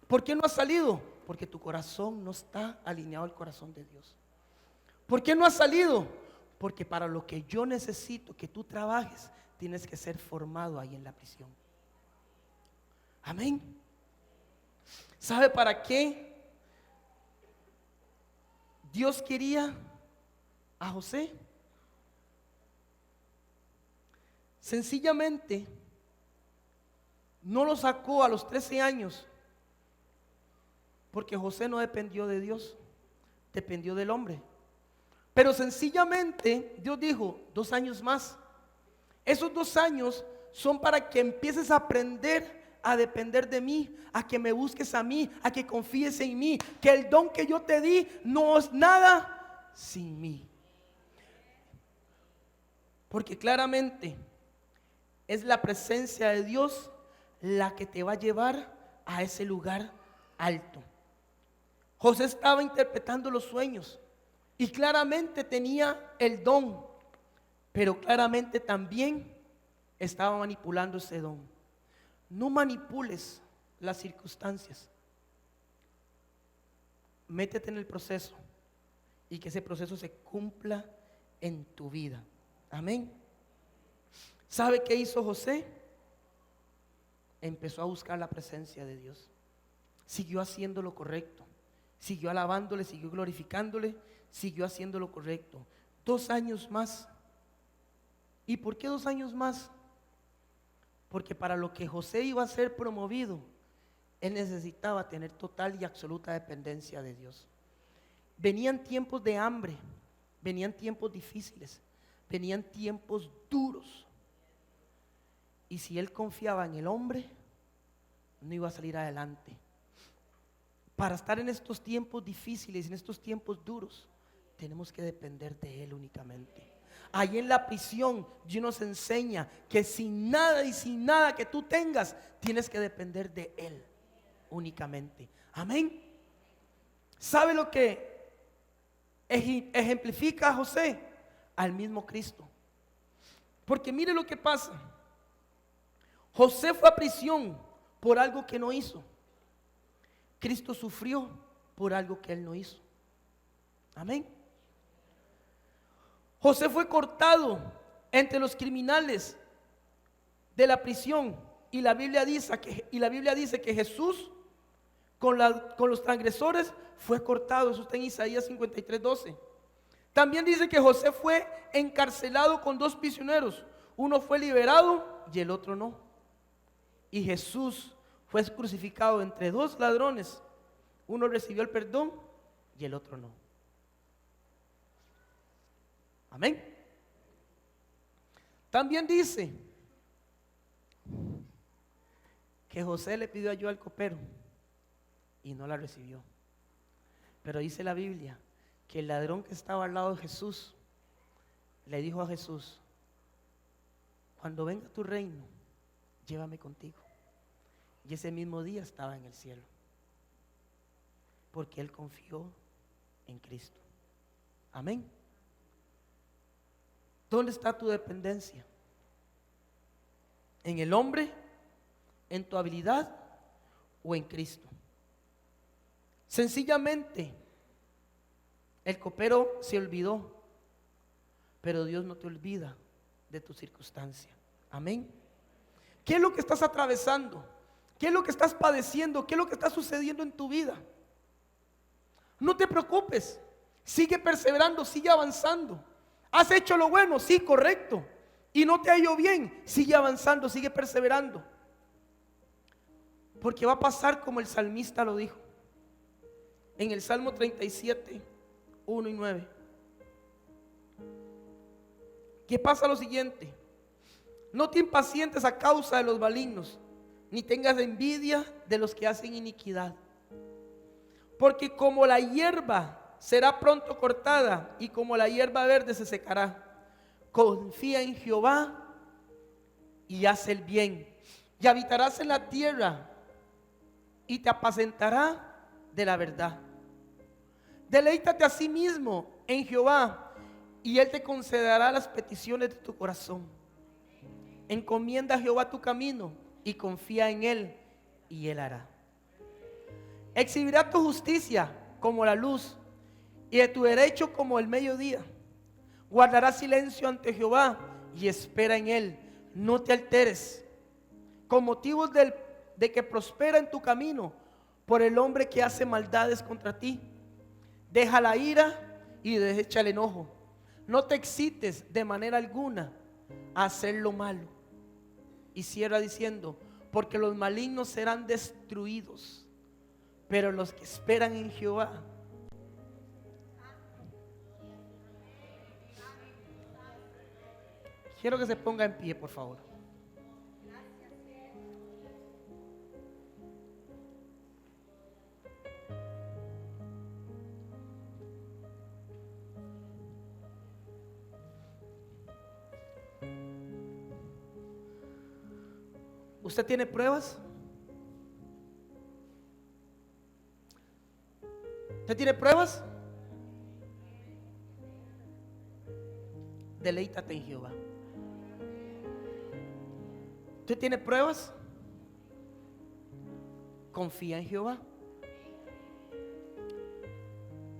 Speaker 1: ¿Por qué no has salido? Porque tu corazón no está alineado al corazón de Dios. ¿Por qué no has salido? Porque para lo que yo necesito que tú trabajes, tienes que ser formado ahí en la prisión. Amén. ¿Sabe para qué Dios quería a José? Sencillamente no lo sacó a los 13 años porque José no dependió de Dios, dependió del hombre. Pero sencillamente Dios dijo: 2 años más. Esos 2 años son para que empieces a aprender a depender de mí, a que me busques a mí, a que confíes en mí, que el don que yo te di no es nada sin mí. Porque claramente es la presencia de Dios la que te va a llevar a ese lugar alto. José estaba interpretando los sueños y claramente tenía el don, pero claramente también estaba manipulando ese don. No manipules las circunstancias. Métete en el proceso y que ese proceso se cumpla en tu vida. Amén. ¿Sabe qué hizo José? Empezó a buscar la presencia de Dios. Siguió haciendo lo correcto. Siguió alabándole, siguió glorificándole, siguió haciendo lo correcto. 2 años más. ¿Y por qué 2 años más? Porque para lo que José iba a ser promovido, él necesitaba tener total y absoluta dependencia de Dios. Venían tiempos de hambre, venían tiempos difíciles, venían tiempos duros. Y si él confiaba en el hombre, no iba a salir adelante. Para estar en estos tiempos difíciles, en estos tiempos duros, tenemos que depender de él únicamente. Ahí en la prisión Dios nos enseña que sin nada y sin nada que tú tengas, tienes que depender de él únicamente. Amén. ¿Sabe lo que ejemplifica a José? Al mismo Cristo. Porque mire lo que pasa. José fue a prisión por algo que no hizo. Cristo sufrió por algo que él no hizo. Amén. José fue cortado entre los criminales de la prisión y la Biblia dice que Jesús con los transgresores fue cortado. Eso está en Isaías 53:12. También dice que José fue encarcelado con 2 prisioneros. Uno fue liberado y el otro no. Y Jesús fue crucificado entre 2 ladrones. Uno recibió el perdón y el otro no. Amén. También dice que José le pidió ayuda al copero y no la recibió. Pero dice la Biblia que el ladrón que estaba al lado de Jesús le dijo a Jesús: cuando venga tu reino, llévame contigo. Y ese mismo día estaba en el cielo, porque él confió en Cristo. Amén. ¿Dónde está tu dependencia? ¿En el hombre? ¿En tu habilidad? ¿O en Cristo? Sencillamente, el copero se olvidó, pero Dios no te olvida de tu circunstancia. Amén. ¿Qué es lo que estás atravesando? ¿Qué es lo que estás padeciendo? ¿Qué es lo que está sucediendo en tu vida? No te preocupes, sigue perseverando, sigue avanzando. ¿Has hecho lo bueno? Sí, correcto. Y no te ha ido bien, sigue avanzando, sigue perseverando. Porque va a pasar como el salmista lo dijo en el Salmo 37, 1 y 9. Que pasa lo siguiente: no te impacientes a causa de los malignos, ni tengas envidia de los que hacen iniquidad. Porque como la hierba será pronto cortada, y como la hierba verde se secará. Confía en Jehová y haz el bien, y habitarás en la tierra, y te apacentará de la verdad. Deleítate a sí mismo en Jehová, y Él te concederá las peticiones de tu corazón. Encomienda a Jehová tu camino, y confía en Él, y Él hará. Exhibirá tu justicia como la luz, y de tu derecho como el mediodía. Guardarás silencio ante Jehová, y espera en Él. No te alteres con motivos de que prospera en tu camino, por el hombre que hace maldades contra ti. Deja la ira y desecha el enojo. No te excites de manera alguna a hacer lo malo. Y cierra diciendo: porque los malignos serán destruidos, pero los que esperan en Jehová. Quiero que se ponga en pie, por favor. ¿Usted tiene pruebas? ¿Usted tiene pruebas? Deleítate en Jehová. ¿Usted tiene pruebas? Confía en Jehová.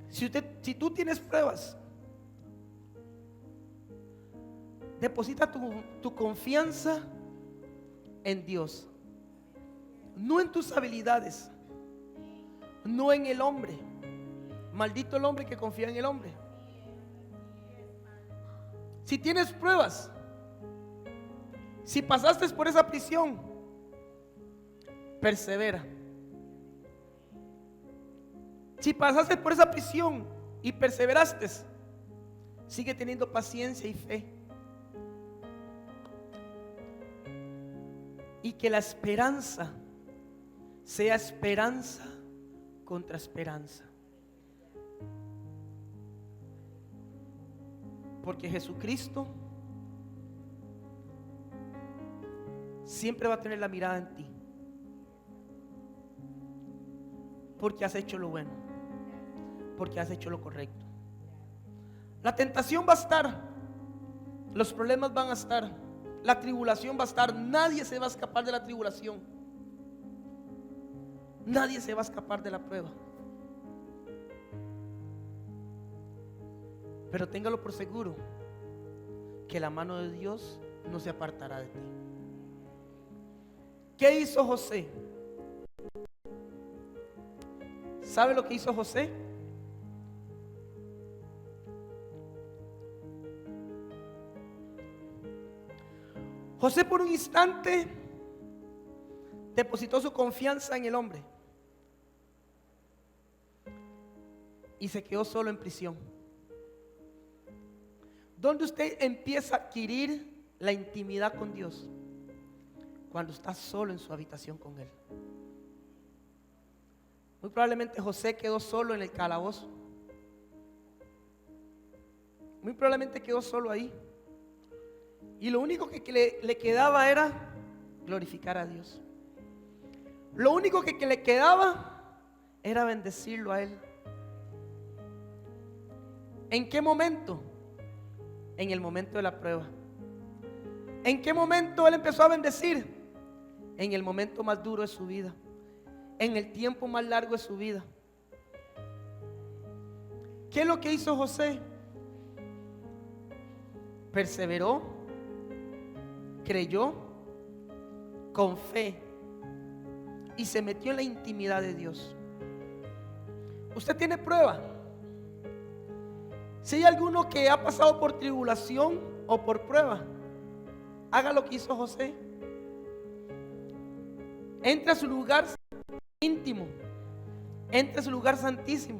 Speaker 1: Si tú tienes pruebas, deposita tu confianza en Dios, no en tus habilidades, no en el hombre. Maldito el hombre que confía en el hombre. Si tienes pruebas, si pasaste por esa prisión, persevera. Si pasaste por esa prisión y perseveraste, sigue teniendo paciencia y fe. Y que la esperanza sea esperanza contra esperanza. Porque Jesucristo siempre va a tener la mirada en ti. Porque has hecho lo bueno, porque has hecho lo correcto. La tentación va a estar, los problemas van a estar, la tribulación va a estar. Nadie se va a escapar de la tribulación. Nadie se va a escapar de la prueba. Pero téngalo por seguro que la mano de Dios no se apartará de ti. ¿Qué hizo José? ¿Sabe lo que hizo José? José por un instante depositó su confianza en el hombre y se quedó solo en prisión. ¿Dónde usted empieza a adquirir la intimidad con Dios? Cuando está solo en su habitación con Él. Muy probablemente José quedó solo en el calabozo. Muy probablemente quedó solo ahí. Y lo único que le quedaba era glorificar a Dios. Lo único que le quedaba era bendecirlo a Él. ¿En qué momento? En el momento de la prueba. ¿En qué momento Él empezó a bendecir? En el momento más duro de su vida, en el tiempo más largo de su vida. ¿Qué es lo que hizo José? Perseveró, creyó con fe y se metió en la intimidad de Dios. ¿Usted tiene prueba? Si hay alguno que ha pasado por tribulación o por prueba, haga lo que hizo José. Entre a su lugar íntimo, entre a su lugar santísimo,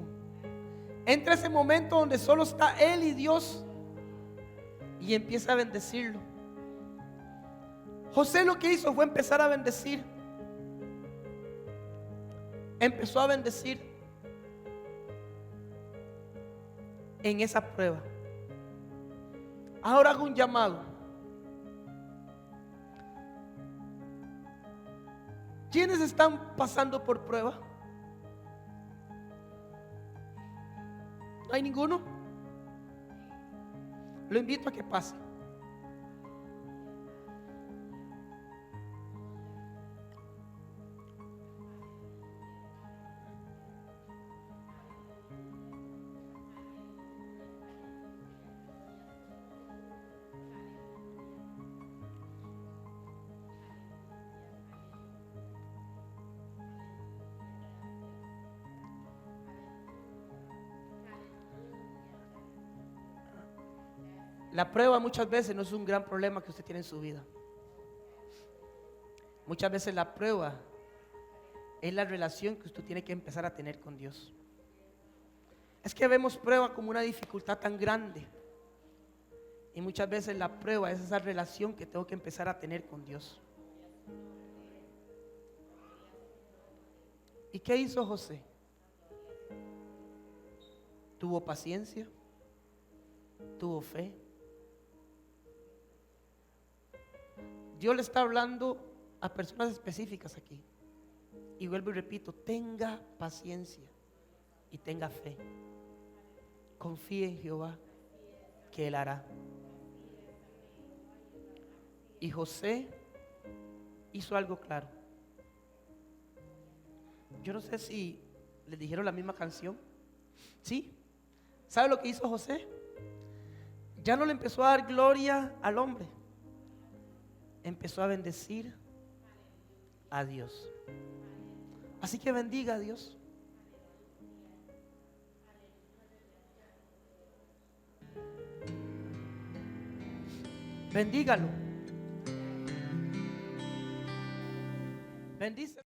Speaker 1: entre a ese momento donde solo está Él y Dios, y empieza a bendecirlo. José lo que hizo fue empezar a bendecir. Empezó a bendecir en esa prueba. Ahora hago un llamado. ¿Quiénes están pasando por prueba? ¿No hay ninguno? Lo invito a que pase. La prueba muchas veces no es un gran problema que usted tiene en su vida. Muchas veces la prueba es la relación que usted tiene que empezar a tener con Dios. Es que vemos prueba como una dificultad tan grande. Y muchas veces la prueba es esa relación que tengo que empezar a tener con Dios. ¿Y qué hizo José? Tuvo paciencia, tuvo fe. Dios le está hablando a personas específicas aquí. Y vuelvo y repito, tenga paciencia y tenga fe. Confíe en Jehová, que Él hará. Y José hizo algo claro. Yo no sé si les dijeron la misma canción. ¿Sí? ¿Sabe lo que hizo José? Ya no le empezó a dar gloria al hombre. Empezó a bendecir a Dios. Así que bendiga a Dios. Bendígalo. Bendice.